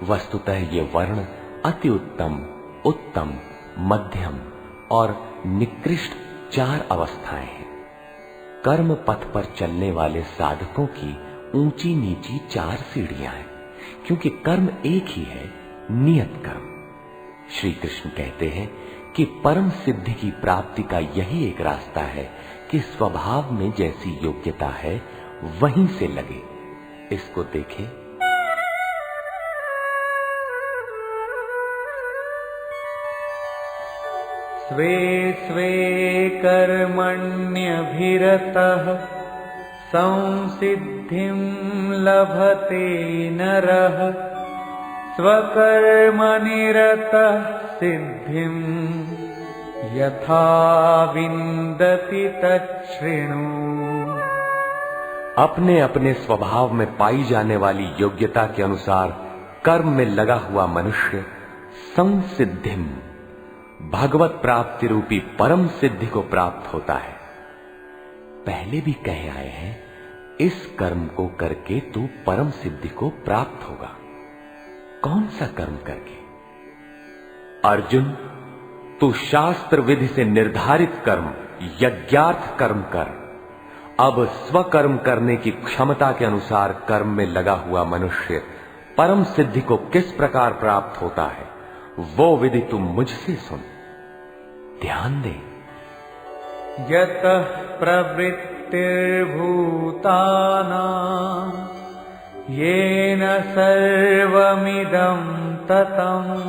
वस्तुतः ये वर्ण अति उत्तम, उत्तम, मध्यम और निकृष्ट 4 अवस्थाएं हैं। कर्म पथ पर चलने वाले साधकों की ऊंची नीची 4 सीढ़ियां हैं, क्योंकि कर्म एक ही है, नियत कर्म। श्री कृष्ण कहते हैं कि परम सिद्धि की प्राप्ति का यही एक रास्ता है कि स्वभाव में जैसी योग्यता है वहीं से लगे। इसको देखें।
स्वे स्वे कर्मण्यभिरतः संसिद्धिं लभते नरः स्वकर्मनिरतः सिद्धिं यथा विन्दति तच्छृणु।
अपने अपने स्वभाव में पाई जाने वाली योग्यता के अनुसार कर्म में लगा हुआ मनुष्य संसिद्धिम, भगवत प्राप्ति रूपी परम सिद्धि को प्राप्त होता है। पहले भी कह आए हैं, इस कर्म को करके तू परम सिद्धि को प्राप्त होगा। कौन सा कर्म करके? अर्जुन, तू शास्त्र विधि से निर्धारित कर्म, यज्ञार्थ कर्म कर। अब स्वकर्म करने की क्षमता के अनुसार कर्म में लगा हुआ मनुष्य परम सिद्धि को किस प्रकार प्राप्त होता है, वो विधि तुम मुझसे सुन। ध्यान दे।
यतः प्रवृत्तिर्भूतानां येन सर्वमिदं ततं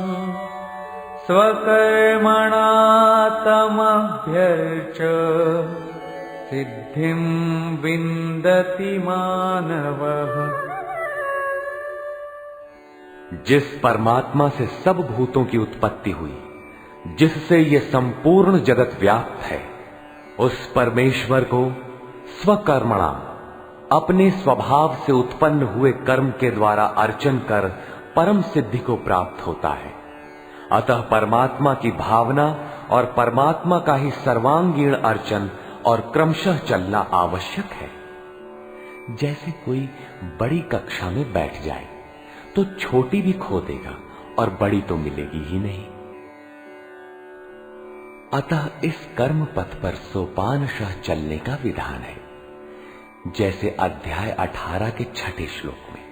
स्वकर्मणा तमभ्यर्च्य सिद्धिं विन्दति मानवः।
जिस परमात्मा से सब भूतों की उत्पत्ति हुई, जिससे ये संपूर्ण जगत व्याप्त है, उस परमेश्वर को स्वकर्मणा, अपने स्वभाव से उत्पन्न हुए कर्म के द्वारा अर्चन कर परम सिद्धि को प्राप्त होता है। अतः परमात्मा की भावना और परमात्मा का ही सर्वांगीण अर्चन और क्रमशः चलना आवश्यक है। जैसे कोई बड़ी कक्षा में बैठ जाए तो छोटी भी खो देगा और बड़ी तो मिलेगी ही नहीं। अतः इस कर्म पथ पर सोपानशः चलने का विधान है, जैसे अध्याय 18 के 6 श्लोक में।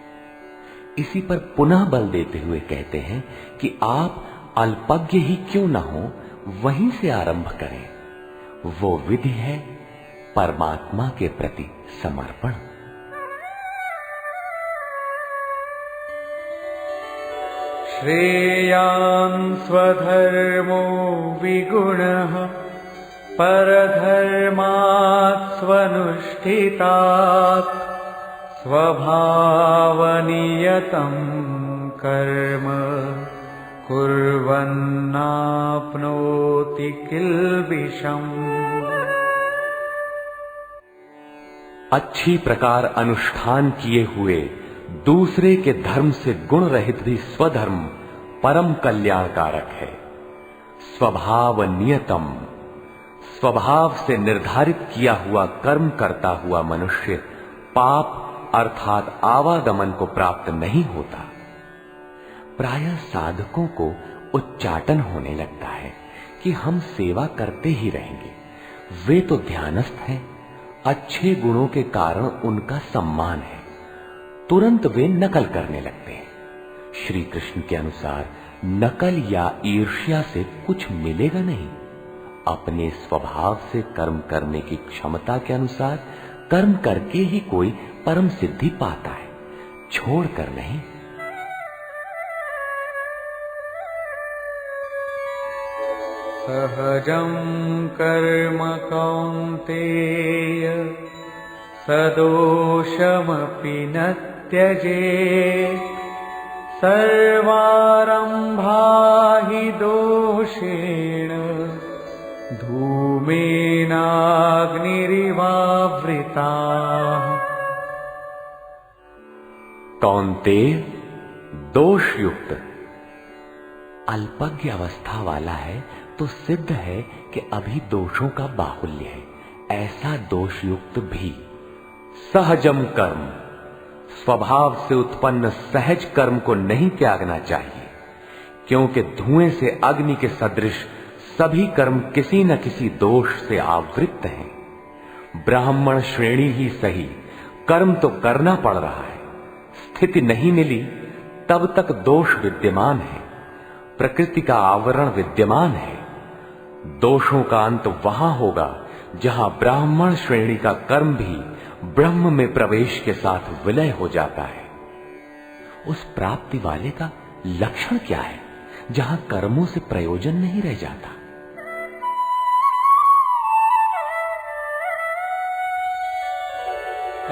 इसी पर पुनः बल देते हुए कहते हैं कि आप अल्पज्ञ ही क्यों न हो, वहीं से आरंभ करें। वो विधि है परमात्मा के प्रति समर्पण।
श्रेयान् स्वधर्मो विगुणः परधर्मात् स्वनुष्ठितात् स्वभावनियतं कर्म कुर्वन्नाप्नोति किल्बिषम्।
अच्छी प्रकार अनुष्ठान किए हुए दूसरे के धर्म से गुण रहित भी स्वधर्म परम कल्याणकारक है। स्वभाव नियतम, स्वभाव से निर्धारित किया हुआ कर्म करता हुआ मनुष्य पाप अर्थात आवागमन को प्राप्त नहीं होता। प्रायः साधकों को उच्चाटन होने लगता है कि हम सेवा करते ही रहेंगे, वे तो ध्यानस्थ हैं, अच्छे गुणों के कारण उनका सम्मान है। तुरंत वे नकल करने लगते हैं। श्री कृष्ण के अनुसार नकल या ईर्ष्या से कुछ मिलेगा नहीं। अपने स्वभाव से कर्म करने की क्षमता के अनुसार कर्म करके ही कोई परम सिद्धि पाता है, छोड़कर नहीं।
सहजं कर्म कौन्तेय सदोषमपि न त्यजेत् सर्वारम्भा हि दोषेण धूमेनाग्निरिवावृताः।
कौन्तेय, दोष युक्त अल्पज्ञ अवस्था वाला है तो सिद्ध है कि अभी दोषों का बाहुल्य है। ऐसा दोष युक्त भी सहजम कर्म, स्वभाव से उत्पन्न सहज कर्म को नहीं त्यागना चाहिए, क्योंकि धुएं से अग्नि के सदृश सभी कर्म किसी न किसी दोष से आवृत्त हैं। ब्राह्मण श्रेणी ही सही, कर्म तो करना पड़ रहा है। स्थिति नहीं मिली तब तक दोष विद्यमान है, प्रकृति का आवरण विद्यमान है। दोषों का अंत वहां होगा जहां ब्राह्मण श्रेणी का कर्म भी ब्रह्म में प्रवेश के साथ विलय हो जाता है। उस प्राप्ति वाले का लक्षण क्या है जहां कर्मों से प्रयोजन नहीं रह जाता।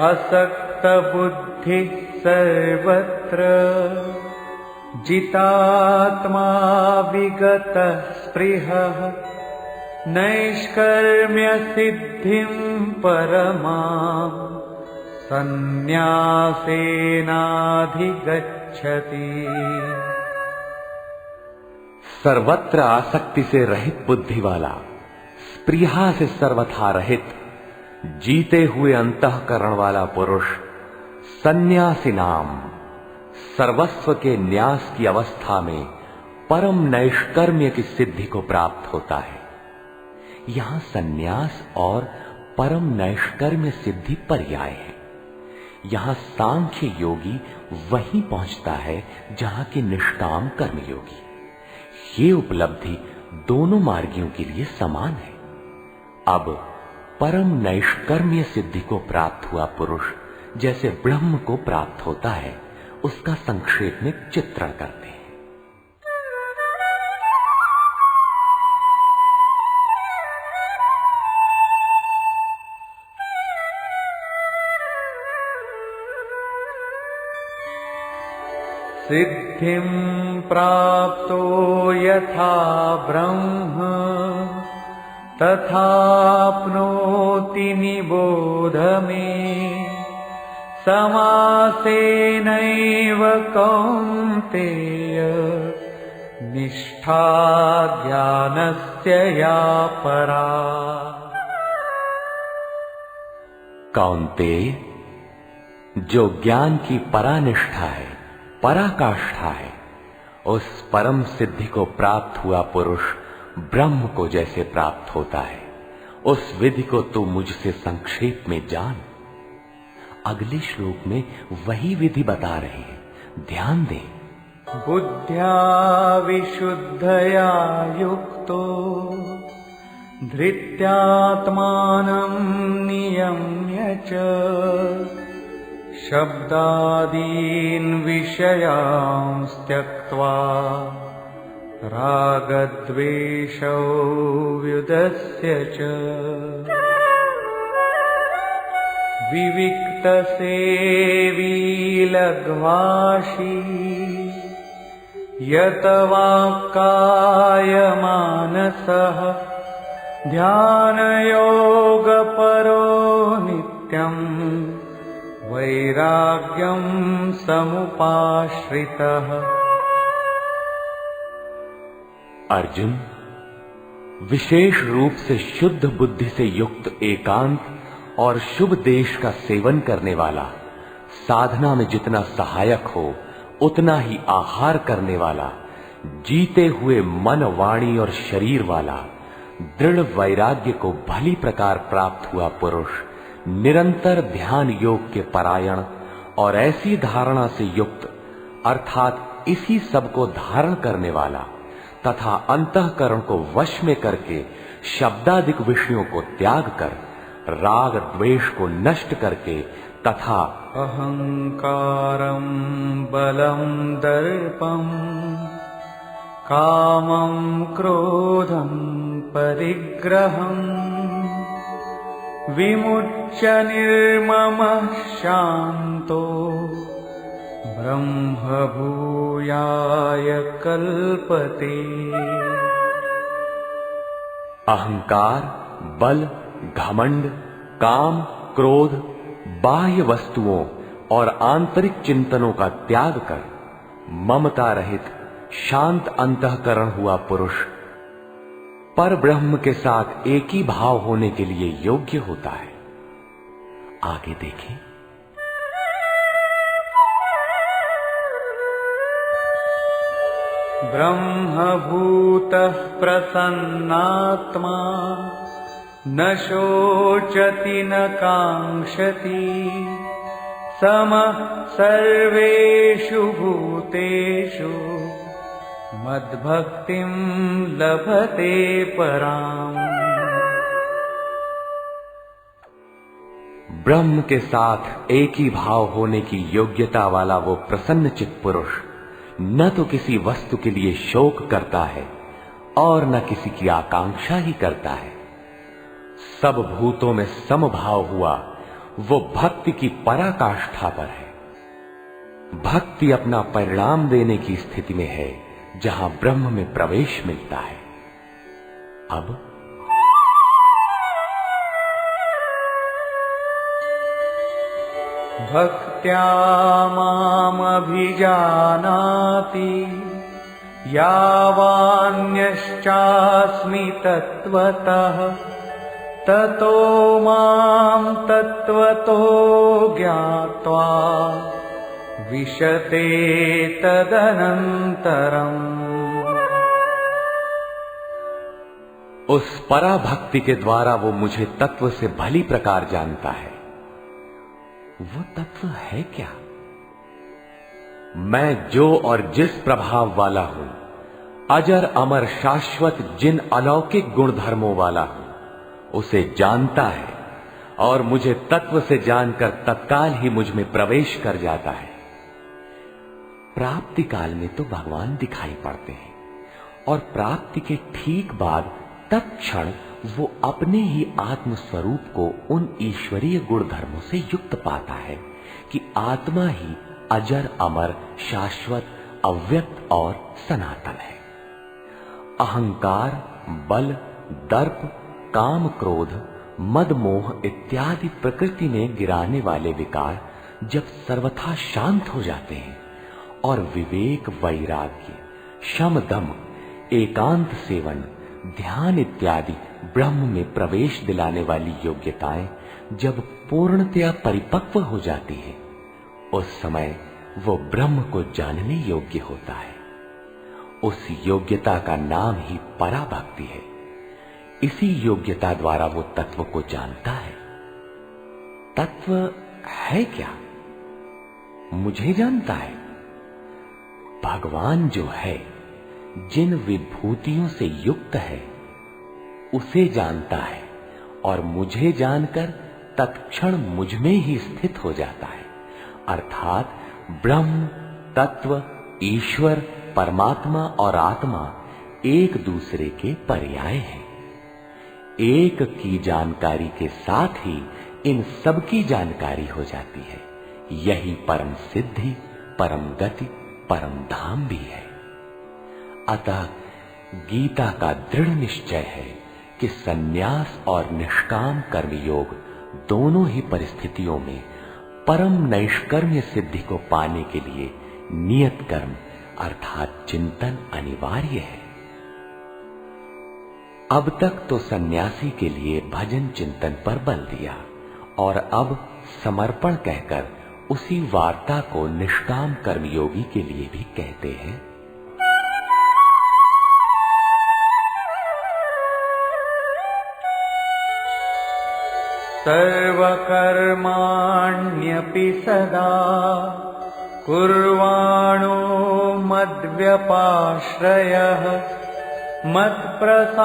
असक्त बुद्धि सर्वत्र जितात्मा विगत स्पृहः नैष्कर्म्य सिद्धिं परमां सन्न्यासेनाधिगच्छति।
सर्वत्र आसक्ति से रहित बुद्धि वाला, स्पृहा से सर्वथा रहित, जीते हुए अंतःकरण वाला पुरुष सन्यासी नाम सर्वस्व के न्यास की अवस्था में परम नैष्कर्म्य की सिद्धि को प्राप्त होता है। यहां सन्यास और परम नैष्कर्म्य सिद्धि पर्याय है। यहां सांख्य योगी वहीं पहुंचता है जहां की निष्काम कर्मयोगी। ये उपलब्धि दोनों मार्गियों के लिए समान है। अब परम नैष्कर्म्य सिद्धि को प्राप्त हुआ पुरुष जैसे ब्रह्म को प्राप्त होता है, उसका संक्षेप में चित्रण करते हैं।
सिद्धिं प्राप्तो यथा ब्रह्म तथाप्नोति निबोध मे समासेनैव कौन्तेय निष्ठा ज्ञानस्य या परा।
कौन्तेय, जो ज्ञान की परानिष्ठा है, पराकाष्ठा है, उस परम सिद्धि को प्राप्त हुआ पुरुष ब्रह्म को जैसे प्राप्त होता है, उस विधि को तू मुझसे संक्षेप में जान। अगले श्लोक में वही विधि बता रहे हैं, ध्यान दे।
बुद्ध्या विशुद्धया युक्तो धृत्यात्मानं नियम्य च शब्दादीन् विषयांस् त्यक्त्वा रागद्वेषौ व्युदस्य च विविक्तसेवी लघ्वाशी यत वाक्कायमानसः ध्यानयोगपरो नित्यम् वैराग्यं समुपाश्रितः।
अर्जुन, विशेष रूप से शुद्ध बुद्धि से युक्त एकांत और शुभ देश का सेवन करने वाला, साधना में जितना सहायक हो उतना ही आहार करने वाला, जीते हुए मन, वाणी और शरीर वाला, दृढ़ वैराग्य को भली प्रकार प्राप्त हुआ पुरुष, निरंतर ध्यान योग के परायण और ऐसी धारणा से युक्त अर्थात इसी सब को धारण करने वाला तथा अंतःकरण को वश में करके शब्दादिक विषयों को त्याग कर राग द्वेष को नष्ट करके तथा
अहंकारं बलं दर्पं कामं क्रोधं परिग्रहं विमुच्य निर्ममः शान्तो ब्रह्मभूयाय कल्पते।
अहंकार, बल, घमंड, काम, क्रोध, बाह्य वस्तुओं और आंतरिक चिंतनों का त्याग कर ममता रहित शांत अंतःकरण हुआ पुरुष पर ब्रह्म के साथ एक ही भाव होने के लिए योग्य होता है। आगे देखें।
ब्रह्मभूतः प्रसन्नात्मा न शोचति न कांक्षति समः सर्वेषु भूतेषु मद्भक्तिं लभते पराम्।
ब्रह्म के साथ एक ही भाव होने की योग्यता वाला वो प्रसन्न चित्त पुरुष न तो किसी वस्तु के लिए शोक करता है और न किसी की आकांक्षा ही करता है। सब भूतों में समभाव हुआ वो भक्ति की पराकाष्ठा पर है। भक्ति अपना परिणाम देने की स्थिति में है जहां ब्रह्म में प्रवेश मिलता है। अब
भक्त्या मामभिजानाति यावान्यश्चास्मि तत्त्वतः ततो मां तत्त्वतो ज्ञात्वा विशते तदनन्तरम्।
उस पराभक्ति के द्वारा वो मुझे तत्व से भली प्रकार जानता है। वो तत्व है क्या? मैं जो और जिस प्रभाव वाला हूं, अजर अमर शाश्वत जिन अलौकिक गुण धर्मों वाला हूं, उसे जानता है और मुझे तत्व से जानकर तत्काल ही मुझ में प्रवेश कर जाता है। प्राप्ति काल में तो भगवान दिखाई पड़ते हैं और प्राप्ति के ठीक बाद तत्क्षण वो अपने ही आत्म स्वरूप को उन ईश्वरीय गुण धर्मों से युक्त पाता है कि आत्मा ही अजर अमर शाश्वत अव्यक्त और सनातन है। अहंकार, बल, दर्प, काम, क्रोध, मद, मोह इत्यादि प्रकृति में गिराने वाले विकार जब सर्वथा शांत हो जाते हैं और विवेक, वैराग्य, शम, दम, एकांत सेवन, ध्यान इत्यादि ब्रह्म में प्रवेश दिलाने वाली योग्यताएं जब पूर्णतया परिपक्व हो जाती है, उस समय वो ब्रह्म को जानने योग्य होता है। उस योग्यता का नाम ही पराभक्ति है। इसी योग्यता द्वारा वो तत्व को जानता है। तत्व है क्या? मुझे जानता है। भगवान जो है, जिन विभूतियों से युक्त है, उसे जानता है और मुझे जानकर तत्क्षण मुझ में ही स्थित हो जाता है। अर्थात ब्रह्म, तत्व, ईश्वर, परमात्मा और आत्मा एक दूसरे के पर्याय हैं। एक की जानकारी के साथ ही इन सब की जानकारी हो जाती है। यही परम सिद्धि, परम गति, परम धाम भी है। अतः गीता का दृढ़ निश्चय है कि सन्यास और निष्काम कर्मयोग दोनों ही परिस्थितियों में परम नैष्कर्म्य सिद्धि को पाने के लिए नियत कर्म अर्थात चिंतन अनिवार्य है। अब तक तो सन्यासी के लिए भजन चिंतन पर बल दिया और अब समर्पण कहकर उसी वार्ता को निष्काम कर्मयोगी के लिए भी कहते हैं।
सर्वकर्माण्यपि सदा कुर्वाणो मद्व्यपाश्रयः मत्प्रसादादवाप्नोति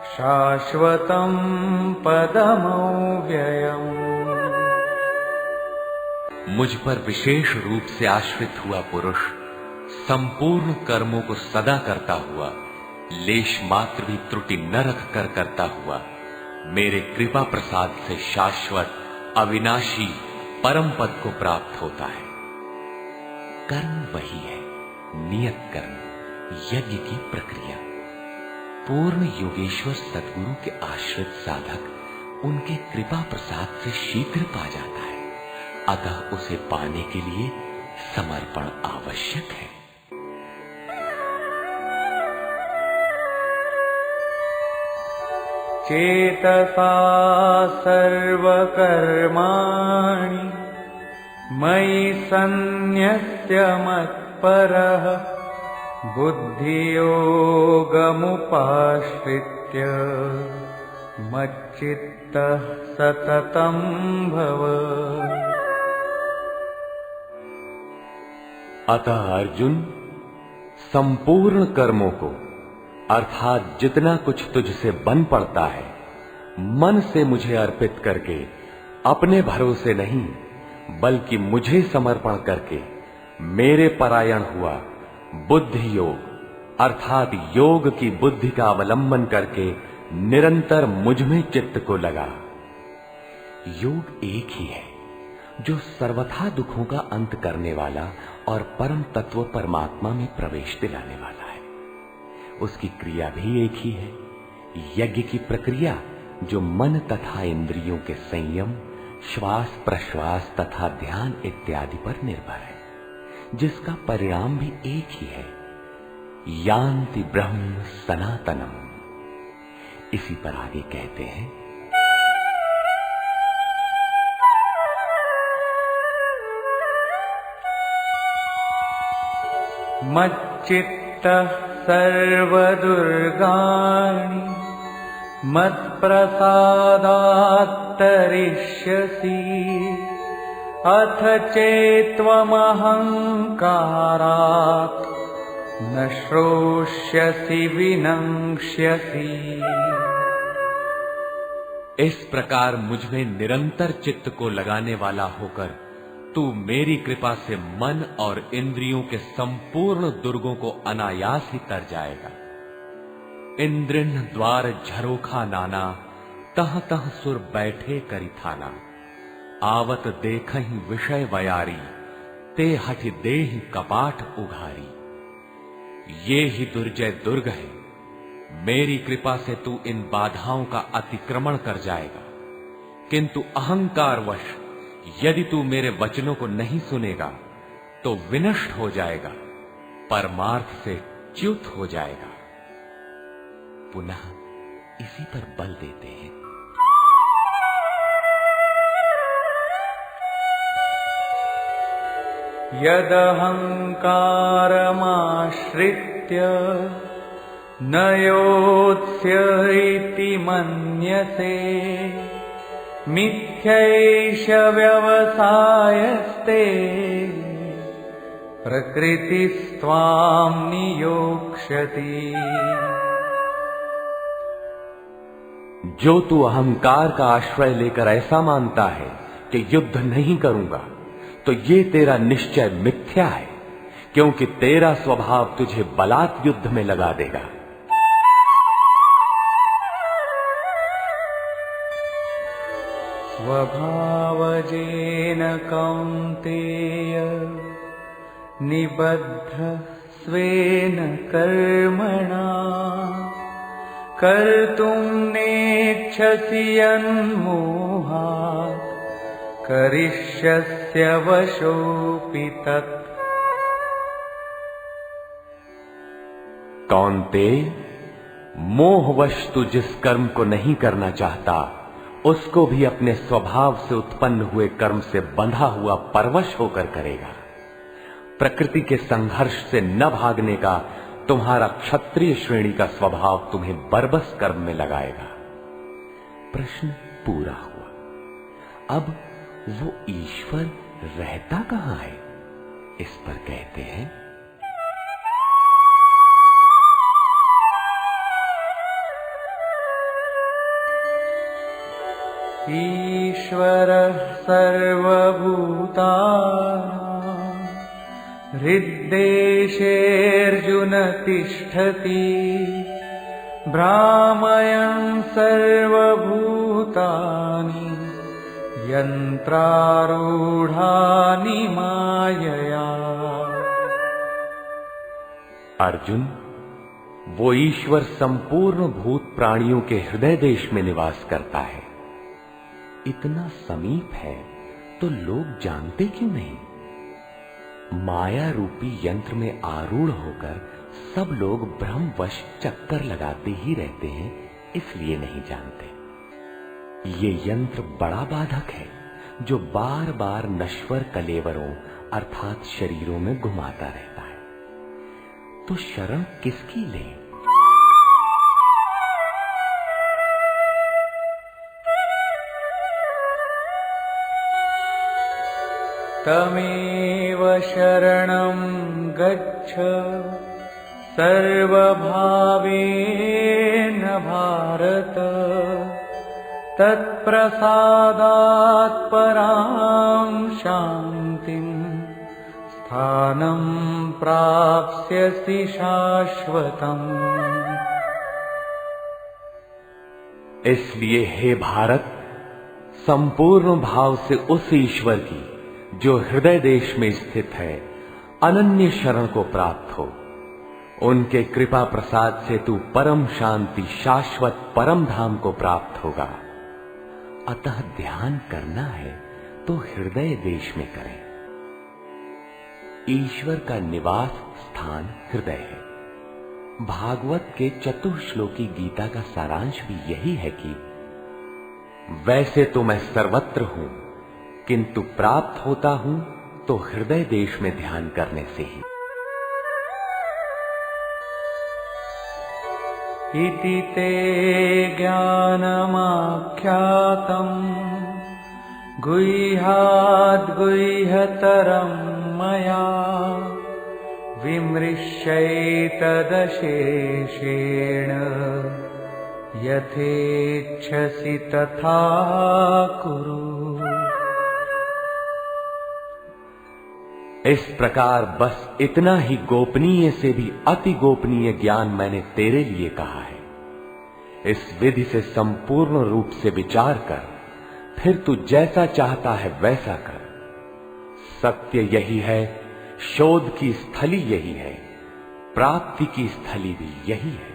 शाश्वतं पदमव्ययम्।
मुझ पर विशेष रूप से आश्रित हुआ पुरुष संपूर्ण कर्मों को सदा करता हुआ, लेश मात्र भी त्रुटि न रख कर करता हुआ, मेरे कृपा प्रसाद से शाश्वत अविनाशी परम पद को प्राप्त होता है। कर्म वही है, नियत कर्म, यज्ञ की प्रक्रिया। पूर्ण योगेश्वर सद्गुरु के आश्रित साधक उनके कृपा प्रसाद से शीघ्र पा जाता है। अतः उसे पाने के लिए समर्पण आवश्यक है।
चेतसा सर्वकर्माणि मयि सन्न्यस्य मत्परः बुद्धियोगमुपाश्रित्य मच्चित्तः सततं भव।
अतः अर्जुन, संपूर्ण कर्मों को अर्थात जितना कुछ तुझसे बन पड़ता है, मन से मुझे अर्पित करके अपने भरोसे नहीं बल्कि मुझे समर्पण करके मेरे परायण हुआ, बुद्धि योग अर्थात योग की बुद्धि का अवलंबन करके निरंतर मुझ में चित्त को लगा। योग एक ही है जो सर्वथा दुखों का अंत करने वाला और परम तत्व परमात्मा में प्रवेश दिलाने वाला है। उसकी क्रिया भी एक ही है, यज्ञ की प्रक्रिया जो मन तथा इंद्रियों के संयम, श्वास प्रश्वास तथा ध्यान इत्यादि पर निर्भर है, जिसका परिणाम भी एक ही है, यान्ति ब्रह्म सनातनम। इसी पर आगे कहते हैं,
मच्चित्तः सर्वदुर्गाणि मत्प्रसादात् तरिष्यसि अथ चेत्त्वमहङ्कारात् न श्रोष्यसि विनङ्क्ष्यसि।
इस प्रकार मुझ में निरंतर चित्त को लगाने वाला होकर तू मेरी कृपा से मन और इंद्रियों के संपूर्ण दुर्गों को अनायास ही तर जाएगा। इंद्रिन द्वार झरोखा नाना, तह तह सुर बैठे करी थाना। आवत देखहि विषय वयारी, ते हठि देहि कपाट उघारी। ये ही दुर्जय दुर्ग है। मेरी कृपा से तू इन बाधाओं का अतिक्रमण कर जाएगा, किंतु अहंकारवश यदि तू मेरे वचनों को नहीं सुनेगा तो विनष्ट हो जाएगा, परमार्थ से च्युत हो जाएगा। पुनः इसी पर बल देते हैं।
यदहङ्कारमाश्रित्य न योत्स्य इति मन्यसे मिथ्यैष व्यवसायस्ते प्रकृतिस्त्वां नियोक्ष्यति।
जो तू अहंकार का आश्रय लेकर ऐसा मानता है कि युद्ध नहीं करूंगा, तो ये तेरा निश्चय मिथ्या है, क्योंकि तेरा स्वभाव तुझे बलात् युद्ध में लगा देगा।
स्वभावजेन कौन्तेय निबद्ध स्वेन कर्मणा कर्तुं नेच्छसि यन्मोहात् करिष्यस्य वशोऽपि तत्।
कौन्तेय, मोहवश तू जिस कर्म को नहीं करना चाहता, उसको भी अपने स्वभाव से उत्पन्न हुए कर्म से बंधा हुआ परवश होकर करेगा। प्रकृति के संघर्ष से न भागने का तुम्हारा क्षत्रिय श्रेणी का स्वभाव तुम्हें बरबस कर्म में लगाएगा। प्रश्न पूरा हुआ। अब वो ईश्वर रहता कहां है, इस पर कहते हैं
ईश्वरः सर्वभूतानां हृद्देशेऽर्जुन तिष्ठति भ्रामयन् सर्वभूतानि यन्त्रारूढानि मायया।
अर्जुन, वो ईश्वर संपूर्ण भूत प्राणियों के हृदय देश में निवास करता है। इतना समीप है तो लोग जानते क्यों नहीं? माया रूपी यंत्र में आरूढ़ होकर सब लोग भ्रमवश चक्कर लगाते ही रहते हैं, इसलिए नहीं जानते। ये यंत्र बड़ा बाधक है, जो बार बार नश्वर कलेवरों अर्थात शरीरों में घुमाता रहता है। तो शरण किसकी लें?
तमेव शरणं गच्छ सर्वभावेन भारत तत्प्रसादात् परां शान्तिं स्थानं प्राप्स्यसि शाश्वतम्।
इसलिए हे भारत, संपूर्ण भाव से उस ईश्वर की जो हृदय देश में स्थित है अनन्य शरण को प्राप्त हो। उनके कृपा प्रसाद से तू परम शांति शाश्वत परम धाम को प्राप्त होगा। अतः ध्यान करना है तो हृदय देश में करें। ईश्वर का निवास स्थान हृदय है। भागवत के चतुश्लोकी गीता का सारांश भी यही है कि वैसे तो मैं सर्वत्र हूं, किंतु प्राप्त होता हूं तो हृदय देश में ध्यान करने से ही।
इति ते ज्ञानमाख्यातम् गुह्याद्गुह्यतरं मया विमृश्यैतदशेषेण यथेच्छसि तथा कुरु।
इस प्रकार बस इतना ही गोपनीय से भी अति गोपनीय ज्ञान मैंने तेरे लिए कहा है। इस विधि से संपूर्ण रूप से विचार कर, फिर तू जैसा चाहता है वैसा कर। सत्य यही है, शोध की स्थली यही है, प्राप्ति की स्थली भी यही है।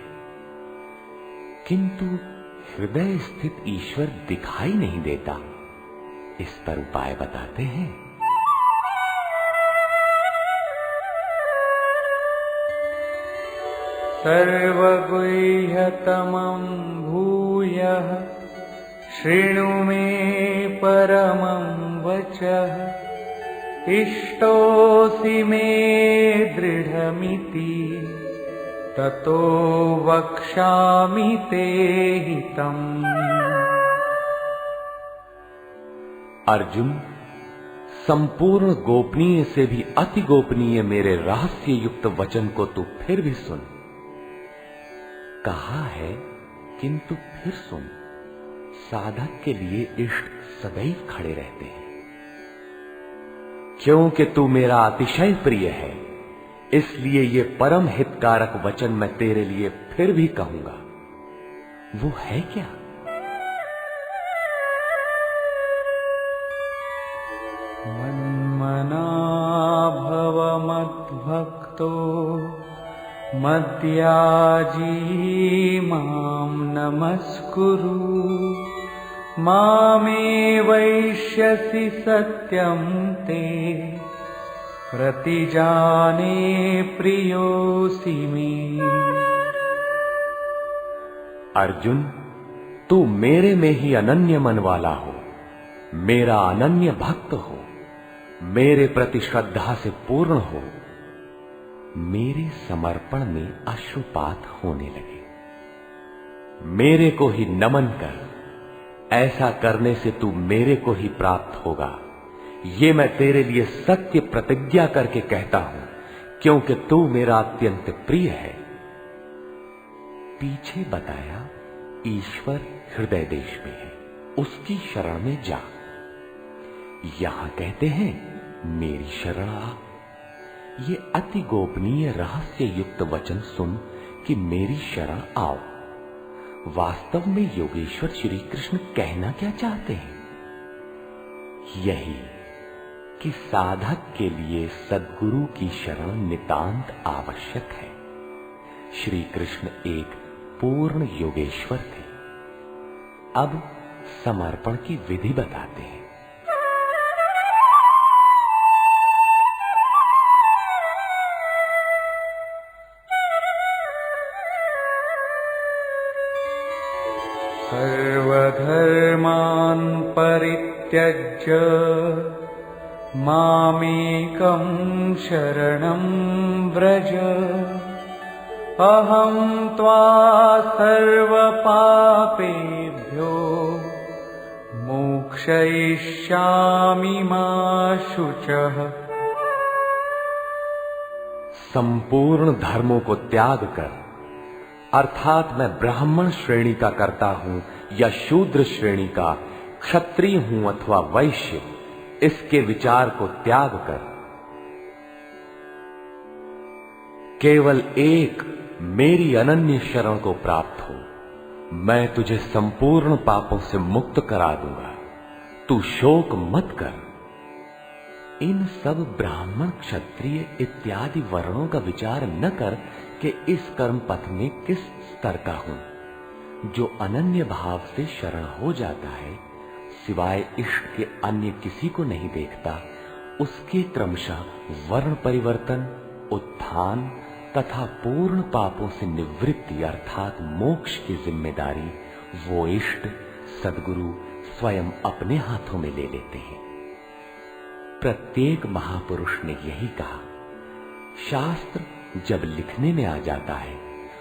किंतु हृदय स्थित ईश्वर दिखाई नहीं देता। इस पर उपाय बताते हैं।
सर्वगुह्यतमं भूयः शृणु मे परमं वचः इष्टोऽसि मे दृढमिति ततो वक्ष्यामि ते हितम्।
अर्जुन, संपूर्ण गोपनीय से भी अति गोपनीय मेरे रहस्य युक्त वचन को तू फिर भी सुन। कहा है किंतु फिर सुन। साधक के लिए इष्ट सदैव खड़े रहते हैं। क्योंकि तू मेरा अतिशय प्रिय है, इसलिए ये परम हितकारक वचन मैं तेरे लिए फिर भी कहूंगा। वो है क्या?
मन्मना भव मद्भक्तो मद्याजी मां नमस्कुरु मामे वैष्यसि सत्यं ते प्रतिजाने प्रियोऽसि मे।
अर्जुन, तू मेरे में ही अनन्य मन वाला हो, मेरा अनन्य भक्त हो, मेरे प्रति श्रद्धा से पूर्ण हो, मेरे समर्पण में अश्रुपात होने लगे। मेरे को ही नमन कर। ऐसा करने से तू मेरे को ही प्राप्त होगा। ये मैं तेरे लिए सत्य प्रतिज्ञा करके कहता हूं, क्योंकि तू मेरा अत्यंत प्रिय है। पीछे बताया ईश्वर हृदय देश में है, उसकी शरण में जा। यहां कहते हैं मेरी शरण आ। ये अति गोपनीय रहस्य युक्त वचन सुन कि मेरी शरण आओ। वास्तव में योगेश्वर श्री कृष्ण कहना क्या चाहते हैं? यही कि साधक के लिए सद्गुरु की शरण नितांत आवश्यक है। श्री कृष्ण एक पूर्ण योगेश्वर थे। अब समर्पण की विधि बताते हैं।
सर्वधर्मान् परित्यज्य मामेकं शरणं व्रज अहं त्वा सर्वपापेभ्यो मोक्षयिष्यामि मा शुचः।
संपूर्ण धर्मों को त्याग कर, अर्थात मैं ब्राह्मण श्रेणी का करता हूं या शूद्र श्रेणी का, क्षत्रिय हूं अथवा वैश्य, इसके विचार को त्याग कर केवल एक मेरी अनन्य शरण को प्राप्त हो। मैं तुझे संपूर्ण पापों से मुक्त करा दूंगा। तू शोक मत कर। इन सब ब्राह्मण क्षत्रिय इत्यादि वर्णों का विचार न कर कि इस कर्म पथ में किस स्तर का हूं। जो अनन्य भाव से शरण हो जाता है, सिवाय इष्ट के अन्य किसी को नहीं देखता, उसके क्रमशः वर्ण परिवर्तन, उत्थान तथा पूर्ण पापों से निवृत्ति अर्थात मोक्ष की जिम्मेदारी वो इष्ट सद्गुरु स्वयं अपने हाथों में ले लेते हैं। प्रत्येक महापुरुष ने यही कहा। शास्त्र जब लिखने में आ जाता है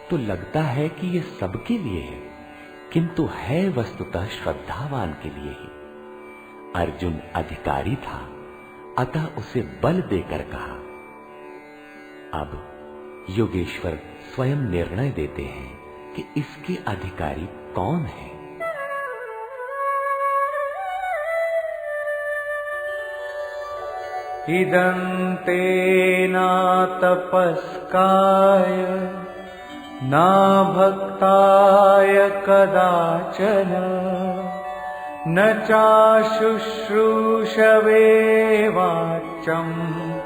तो लगता है कि ये सबके लिए है, किंतु है वस्तुतः श्रद्धावान के लिए ही। अर्जुन अधिकारी था, अतः उसे बल देकर कहा। अब योगेश्वर स्वयं निर्णय देते हैं कि इसके अधिकारी कौन है।
इदन्ते न तपस्काय न भक्ताय कदाचन न चाशुश्रूषवे वाच्यम्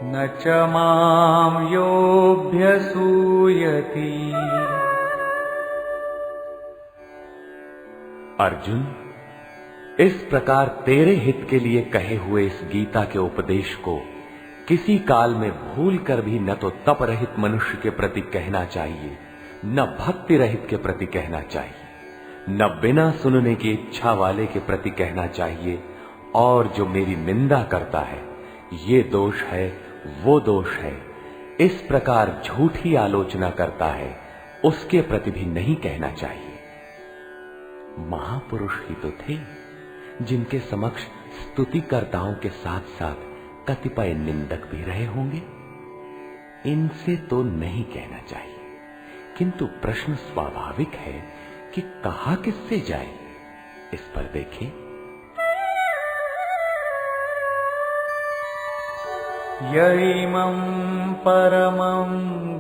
न च मां योऽभ्यसूयति।
अर्जुन, इस प्रकार तेरे हित के लिए कहे हुए इस गीता के उपदेश को किसी काल में भूल कर भी न तो तप रहित मनुष्य के प्रति कहना चाहिए, न भक्ति रहित के प्रति कहना चाहिए, न बिना सुनने की इच्छा वाले के प्रति कहना चाहिए, और जो मेरी निंदा करता है ये दोष है, वो दोष है, इस प्रकार झूठी आलोचना करता है, उसके प्रति भी नहीं कहना चाहिए। महापुरुष ही तो थे जिनके समक्ष स्तुतिकर्ताओं के साथ साथ कतिपय निंदक भी रहे होंगे। इनसे तो नहीं कहना चाहिए, किंतु प्रश्न स्वाभाविक है कि कहा किससे जाए। इस पर देखें।
यैमं परमं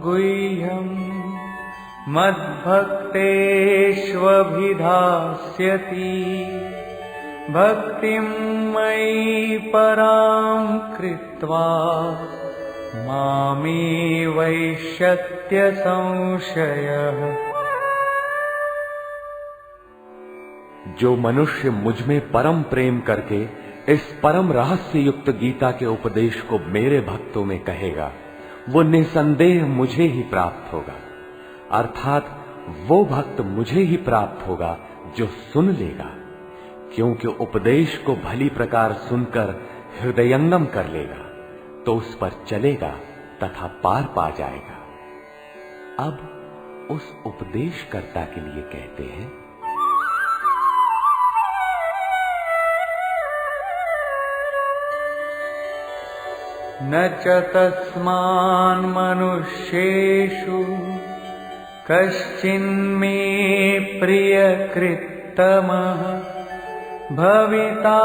गुह्यं मद्भक्तेष्वभिधास्यति भक्तिं मयि परां कृत्वा मामे वैश्यत्य संशयः।
जो मनुष्य मुझ में परम प्रेम करके इस परम रहस्य युक्त गीता के उपदेश को मेरे भक्तों में कहेगा, वो निसंदेह मुझे ही प्राप्त होगा। अर्थात वो भक्त मुझे ही प्राप्त होगा जो सुन लेगा, क्योंकि उपदेश को भली प्रकार सुनकर हृदयंगम कर लेगा तो उस पर चलेगा तथा पार पा जाएगा। अब उस उपदेशकर्ता के लिए कहते हैं।
न च तस्मान् मनुष्येषु कश्चिन्मे प्रियकृत्तमः भविता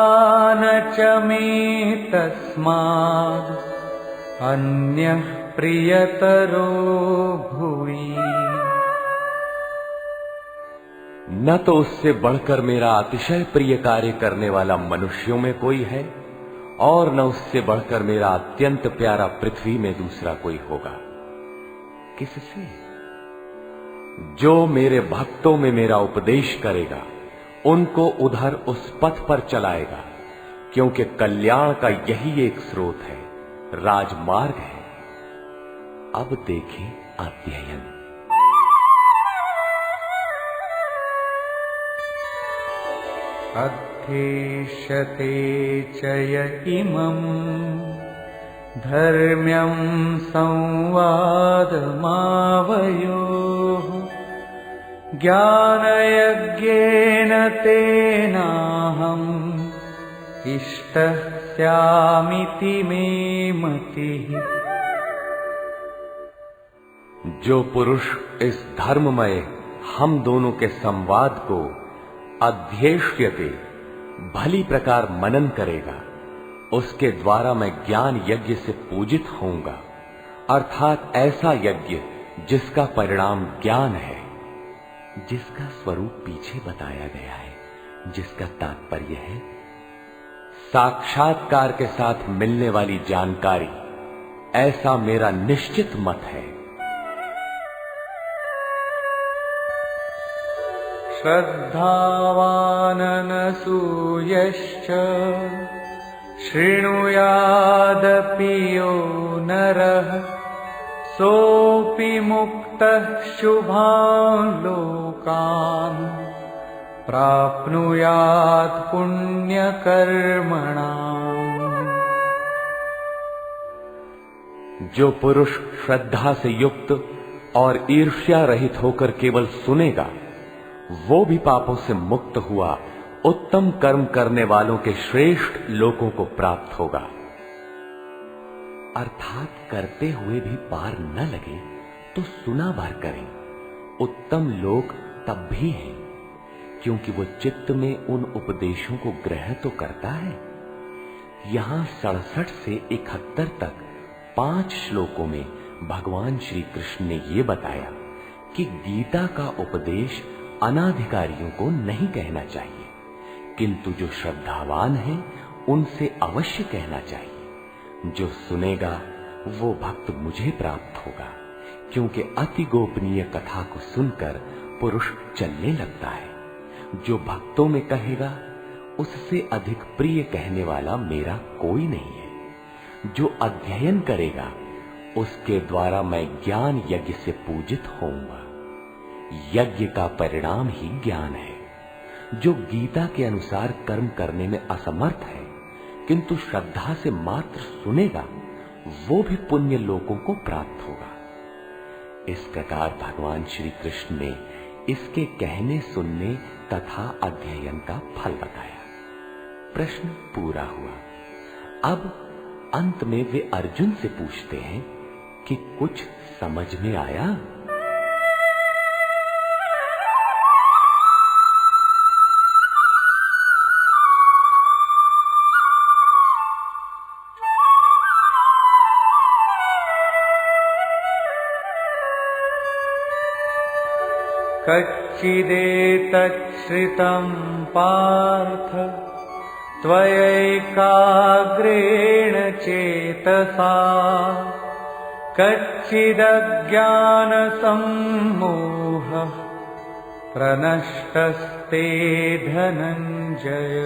न च मे तस्माद् अन्यः प्रियतरो भुवि।
न तो उससे बढ़कर मेरा अतिशय प्रिय कार्य करने वाला मनुष्यों में कोई है, और न उससे बढ़कर मेरा अत्यंत प्यारा पृथ्वी में दूसरा कोई होगा। किससे? जो मेरे भक्तों में मेरा उपदेश करेगा, उनको उधर उस पथ पर चलाएगा, क्योंकि कल्याण का यही एक स्रोत है, राजमार्ग है। अब देखें अध्ययन।
अध्येष्यते च य इमं धर्म्यं संवादमावयोः ज्ञानयज्ञेन तेनाहम् इष्टः स्यामिति मे मतिः।
जो पुरुष इस धर्ममय हम दोनों के संवाद को अध्येष्यते भली प्रकार मनन करेगा, उसके द्वारा मैं ज्ञान यज्ञ से पूजित होऊंगा। अर्थात ऐसा यज्ञ जिसका परिणाम ज्ञान है, जिसका स्वरूप पीछे बताया गया है, जिसका तात्पर्य है साक्षात्कार के साथ मिलने वाली जानकारी। ऐसा मेरा निश्चित मत है।
श्रद्धावाननसूयश्च शृणुयादपि यो नरः सोऽपि मुक्तः शुभान् लोकान् प्राप्नुयात् पुण्यकर्मणाम्।
जो पुरुष श्रद्धा से युक्त और ईर्ष्या रहित होकर केवल सुनेगा, वो भी पापों से मुक्त हुआ उत्तम कर्म करने वालों के श्रेष्ठ लोकों को प्राप्त होगा। अर्थात करते हुए भी पार न लगे तो सुना भर करें। उत्तम लोक तब भी है क्योंकि वो चित्त में उन उपदेशों को ग्रहण तो करता है। यहां 67 से 71 तक 5 श्लोकों में भगवान श्री कृष्ण ने ये बताया कि गीता का उपदेश अनाधिकारियों को नहीं कहना चाहिए, किंतु जो श्रद्धावान हैं उनसे अवश्य कहना चाहिए। जो सुनेगा वो भक्त मुझे प्राप्त होगा, क्योंकि अति गोपनीय कथा को सुनकर पुरुष चलने लगता है। जो भक्तों में कहेगा उससे अधिक प्रिय कहने वाला मेरा कोई नहीं है। जो अध्ययन करेगा उसके द्वारा मैं ज्ञान यज्ञ से पूजित होऊंगा। यज्ञ का परिणाम ही ज्ञान है। जो गीता के अनुसार कर्म करने में असमर्थ है, किंतु श्रद्धा से मात्र सुनेगा वो भी पुण्य लोगों को प्राप्त होगा। इस प्रकार भगवान श्री कृष्ण ने इसके कहने सुनने तथा अध्ययन का फल बताया। प्रश्न पूरा हुआ। अब अंत में वे अर्जुन से पूछते हैं कि कुछ समझ में आया?
कच्चिदेतच्छ्रितं पार्थ त्वयैकाग्रेण चेतसा कच्चिदज्ञानसम्मोहः प्रनष्टस्ते धनञ्जय।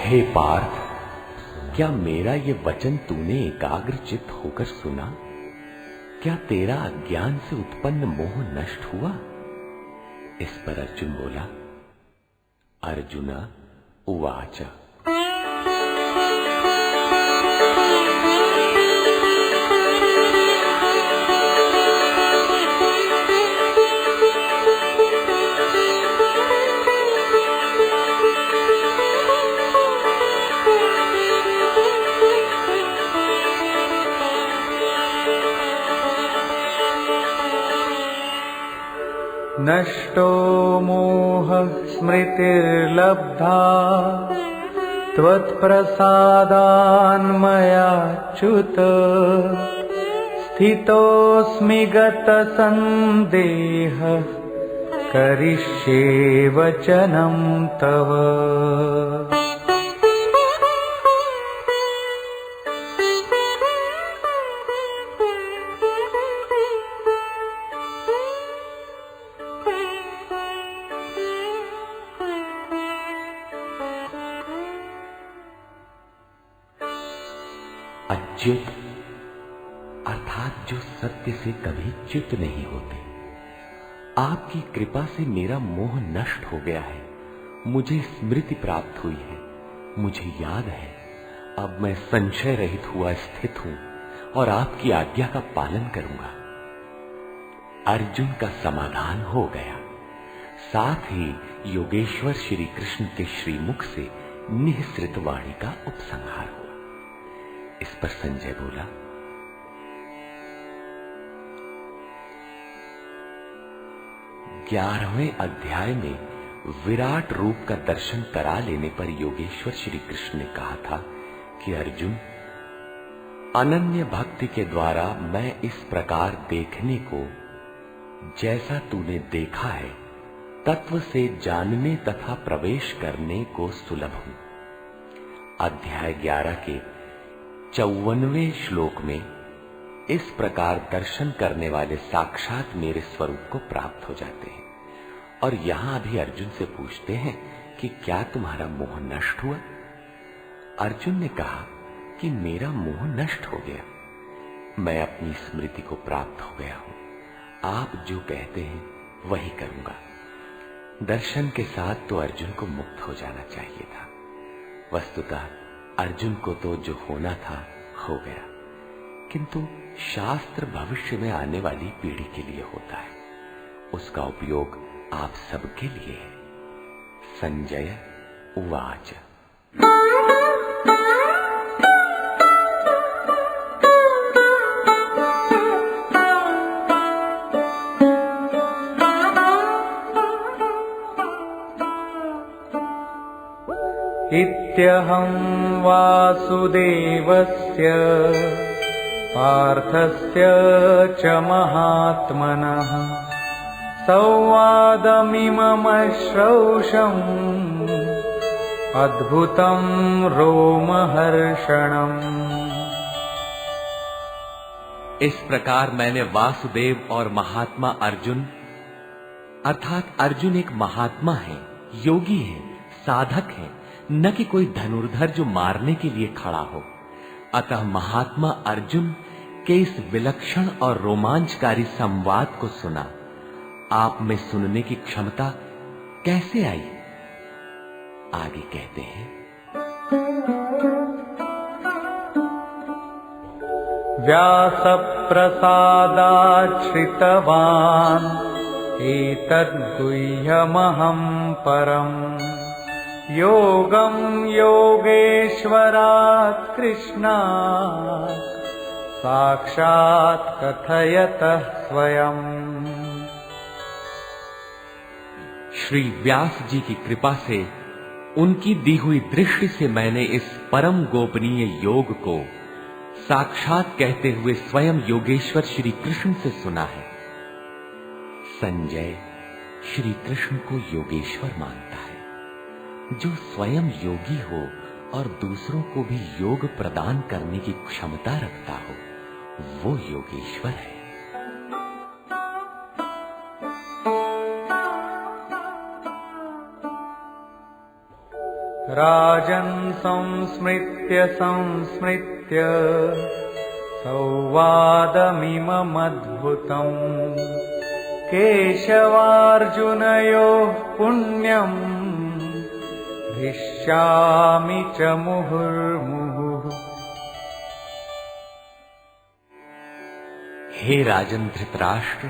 हे पार्थ, क्या मेरा ये वचन तूने एकाग्रचित्त होकर सुना? क्या तेरा अज्ञान से उत्पन्न मोह नष्ट हुआ? इस पर अर्जुन बोला, अर्जुन उवाच
नष्टो मोहः स्मृतिर्लब्धा त्वत्प्रसादान्मयाच्युत स्थितोऽस्मि गतसन्देहः करिष्ये वचनं तव।
अच्युत अर्थात जो सत्य से कभी च्युत नहीं होते, आपकी कृपा से मेरा मोह नष्ट हो गया है, मुझे स्मृति प्राप्त हुई है, मुझे याद है, अब मैं संशय रहित हुआ स्थित हूं और आपकी आज्ञा का पालन करूंगा। अर्जुन का समाधान हो गया। साथ ही योगेश्वर श्री कृष्ण के श्रीमुख से निःसृत वाणी का उपसंहार हुआ। इस पर संजय बोला, 11वें अध्याय में विराट रूप का दर्शन करा लेने पर योगेश्वर श्री कृष्ण ने कहा था कि अर्जुन, अनन्य भक्ति के द्वारा मैं इस प्रकार देखने को, जैसा तूने देखा है, तत्व से जानने तथा प्रवेश करने को सुलभ हूं। अध्याय 11 के 54वें श्लोक में इस प्रकार दर्शन करने वाले साक्षात मेरे स्वरूप को प्राप्त हो जाते हैं। और यहां भी अर्जुन से पूछते हैं कि क्या तुम्हारा मोह नष्ट हुआ? अर्जुन ने कहा कि मेरा मोह नष्ट हो गया, मैं अपनी स्मृति को प्राप्त हो गया हूं, आप जो कहते हैं वही करूंगा। दर्शन के साथ तो अर्जुन को मुक्त हो जाना चाहिए था। वस्तुतः अर्जुन को तो जो होना था हो गया, किंतु शास्त्र भविष्य में आने वाली पीढ़ी के लिए होता है, उसका उपयोग आप सबके लिए है। संजय उवाच
इत्यहं वासुदेवस्य पार्थस्य च महात्मनः संवादमिममश्रौषम् अद्भुतं रोमहर्षणम्।
इस प्रकार मैंने वासुदेव और महात्मा अर्जुन, अर्थात अर्जुन एक महात्मा है, योगी है, साधक है, न कि कोई धनुर्धर जो मारने के लिए खड़ा हो। अतः महात्मा अर्जुन के इस विलक्षण और रोमांचकारी संवाद को सुना। आप में सुनने की क्षमता कैसे आई? आगे कहते हैं,
व्यासप्रसादाच्छ्रितवान् एतद्गुह्यमहं परम् योगं योगेश्वरात् कृष्णात् साक्षात् कथयतः स्वयं।
श्री व्यास जी की कृपा से, उनकी दी हुई दृष्टि से मैंने इस परम गोपनीय योग को साक्षात कहते हुए स्वयं योगेश्वर श्री कृष्ण से सुना है। संजय श्री कृष्ण को योगेश्वर मानता है। जो स्वयं योगी हो और दूसरों को भी योग प्रदान करने की क्षमता रखता हो, वो योगेश्वर है।
राजन् संस्मृत्य संस्मृत्य संवादमिममद्भुतम् केशवार्जुनयोः पुण्यम् हृष्यामि च मुहुर्मुहुः।
हे राजन धृतराष्ट्र,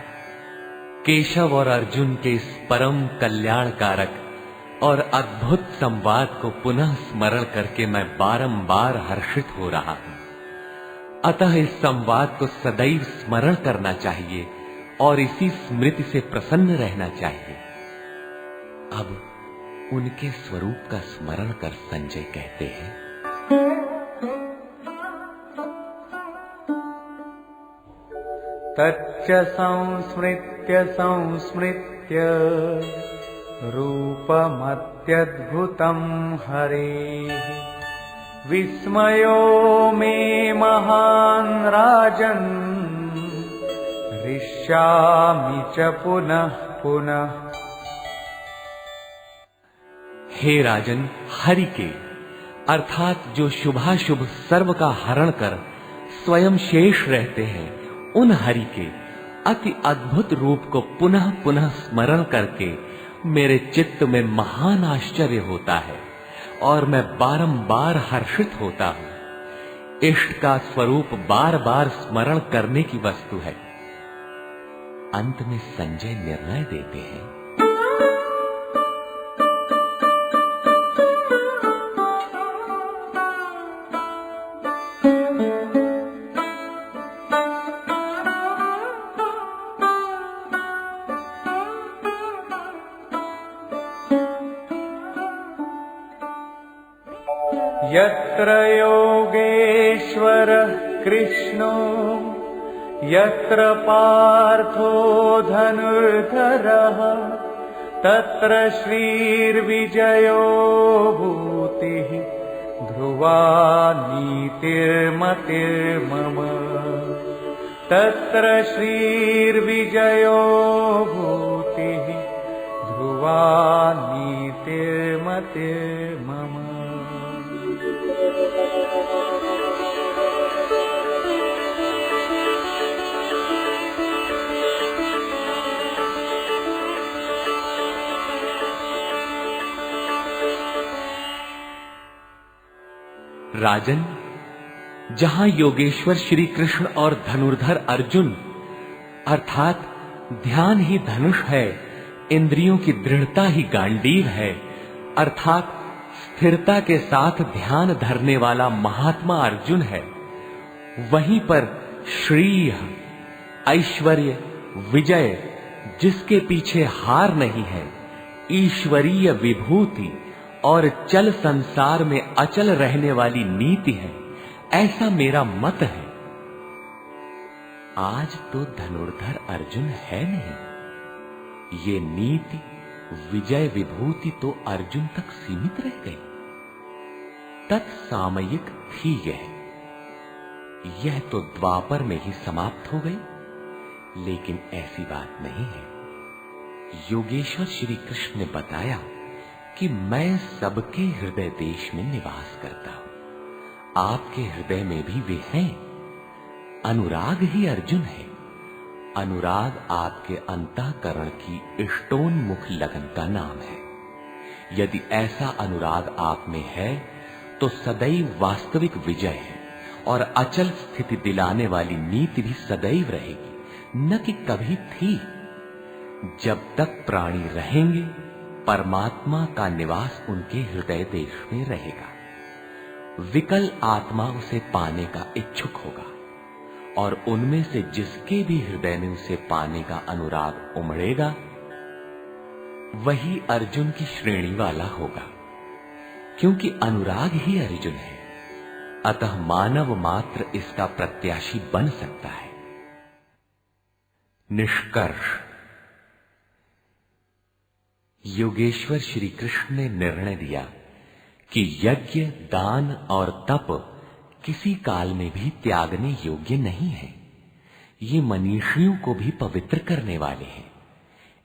केशव और अर्जुन के इस परम कल्याणकारक और अद्भुत संवाद को पुनः स्मरण करके मैं बारंबार हर्षित हो रहा हूं। अतः इस संवाद को सदैव स्मरण करना चाहिए और इसी स्मृति से प्रसन्न रहना चाहिए। अब उनके स्वरूप का स्मरण कर संजय कहते हैं,
तच्च संस्मृत्य संस्मृत्य रूपमत्यद्भुतं हरेः विस्मयो मे महान् राजन् हृष्यामि च पुनः पुनः।
हे राजन, हरि के अर्थात जो शुभाशुभ सर्व का हरण कर स्वयं शेष रहते हैं, उन हरि के अति अद्भुत रूप को पुनः पुनः स्मरण करके मेरे चित्त में महान आश्चर्य होता है और मैं बारंबार हर्षित होता हूं। इष्ट का स्वरूप बार बार स्मरण करने की वस्तु है। अंत में संजय निर्णय देते हैं,
यत्र योगेश्वरः कृष्णो यत्र पार्थो धनुर्धरः तत्र श्रीर्विजयो भूतिः ध्रुवा नीतिर्मतिर्मम। तत्र श्रीर्विजयो भूतिः ध्रुवा नीतिर्मतिर्मम।
राजन, जहां योगेश्वर श्री कृष्ण और धनुर्धर अर्जुन अर्थात ध्यान ही धनुष है, इंद्रियों की दृढ़ता ही गांडीव है, अर्थात स्थिरता के साथ ध्यान धरने वाला महात्मा अर्जुन है, वहीं पर श्री ऐश्वर्य विजय जिसके पीछे हार नहीं है, ईश्वरीय विभूति और चल संसार में अचल रहने वाली नीति है, ऐसा मेरा मत है। आज तो धनुर्धर अर्जुन है नहीं, ये नीति विजय विभूति तो अर्जुन तक सीमित रह गई। तत्सामयिक थी यह तो द्वापर में ही समाप्त हो गई, लेकिन ऐसी बात नहीं है। योगेश्वर श्री कृष्ण ने बताया कि मैं सबके हृदय देश में निवास करता हूं, आपके हृदय में भी वे हैं। अनुराग ही अर्जुन है। अनुराग आपके अंतःकरण की इष्टोन्मुख लगन का नाम है। यदि ऐसा अनुराग आप में है तो सदैव वास्तविक विजय है और अचल स्थिति दिलाने वाली नीति भी सदैव रहेगी, न कि कभी थी। जब तक प्राणी रहेंगे, परमात्मा का निवास उनके हृदय देश में रहेगा। विकल आत्मा उसे पाने का इच्छुक होगा और उनमें से जिसके भी हृदय में उसे पाने का अनुराग उमड़ेगा, वही अर्जुन की श्रेणी वाला होगा, क्योंकि अनुराग ही अर्जुन है। अतः मानव मात्र इसका प्रत्याशी बन सकता है। निष्कर्ष, योगेश्वर श्री कृष्ण ने निर्णय दिया कि यज्ञ, दान और तप किसी काल में भी त्यागने योग्य नहीं है। ये मनीषियों को भी पवित्र करने वाले हैं।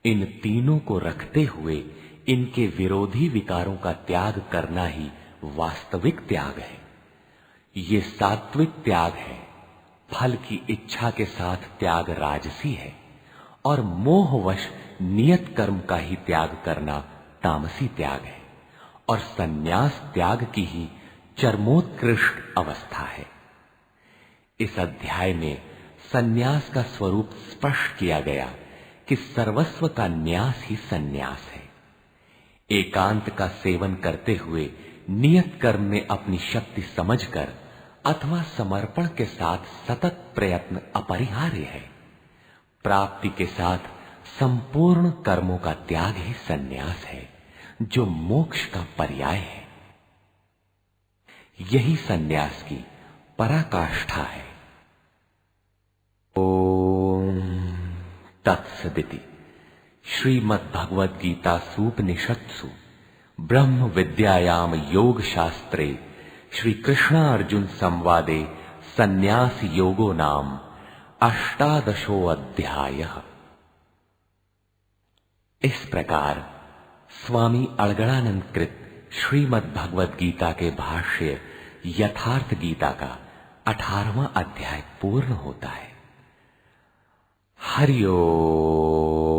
इन तीनों को रखते हुए इनके विरोधी विकारों का त्याग करना ही वास्तविक त्याग है। ये सात्विक त्याग है। फल की इच्छा के साथ त्याग राजसी है और मोहवश नियत कर्म का ही त्याग करना तामसी त्याग है और सन्यास त्याग की ही चरमोत्कृष्ट अवस्था है। इस अध्याय में सन्यास का स्वरूप स्पष्ट किया गया कि सर्वस्व का न्यास ही सन्यास है। एकांत का सेवन करते हुए नियत कर्म में अपनी शक्ति समझकर अथवा समर्पण के साथ सतत प्रयत्न अपरिहार्य है। प्राप्ति के साथ संपूर्ण कर्मों का त्याग ही सन्यास है, जो मोक्ष का पर्याय है। यही सन्यास की पराकाष्ठा है। ओम तत्सदिति। श्रीमद् भगवद गीता सूपनिषत्सु ब्रह्म विद्यायाम योग शास्त्रे श्री कृष्ण अर्जुन संवादे सन्यास योगो नाम अष्टादशो अध्यायः। इस प्रकार स्वामी अड़गड़ानंद कृत श्रीमद् भगवद गीता के भाष्य यथार्थ गीता का 18वां अध्याय पूर्ण होता है। हरि ओम।